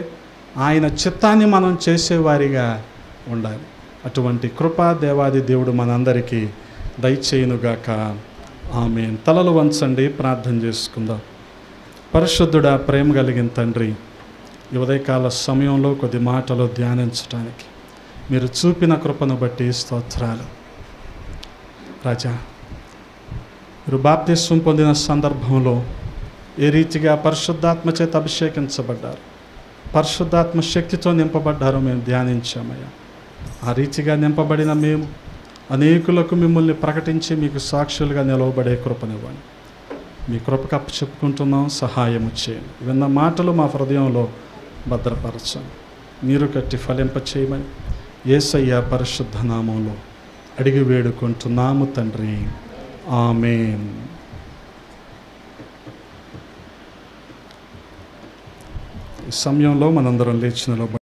ఆయన చిత్తాన్ని మనం చేసేవారిగా ఉండాలి. అటువంటి కృపా దేవాది దేవుడు మనందరికీ దయచేయునుగాక. ఆమేన్. తలలు వంచండి, ప్రార్థన చేసుకుందాం. పరిశుద్ధుడా, ప్రేమ కలిగిన తండ్రి, ఈ ఉదయకాల సమయంలో కొద్ది మాటలు ధ్యానించడానికి మీరు చూపిన కృపను బట్టి స్తోత్రాలు. రాజా, మీరు బాప్తిస్వం పొందిన సందర్భంలో ఏ రీతిగా పరిశుద్ధాత్మ చేత అభిషేకించబడ్డారు, పరిశుద్ధాత్మ శక్తితో నింపబడ్డారో మేము ధ్యానించామయ్యా. ఆ రీతిగా నింపబడిన మేము అనేకులకు మిమ్మల్ని ప్రకటించి మీకు సాక్షులుగా నిలవబడే కృపనివ్వండి. మీ కృపకు అప్పచెప్పుకుంటున్నాం, సహాయము చేయండి. విన్న మాటలు మా హృదయంలో భద్రపరచండి, మీరు కట్టి ఫలింపచేయమని యేసయ్య పరిశుద్ధ నామంలో అడిగి వేడుకుంటున్నాము తండ్రి. ఆమేన్. ఈ సమయంలో మనందరం లేచి నిలబడి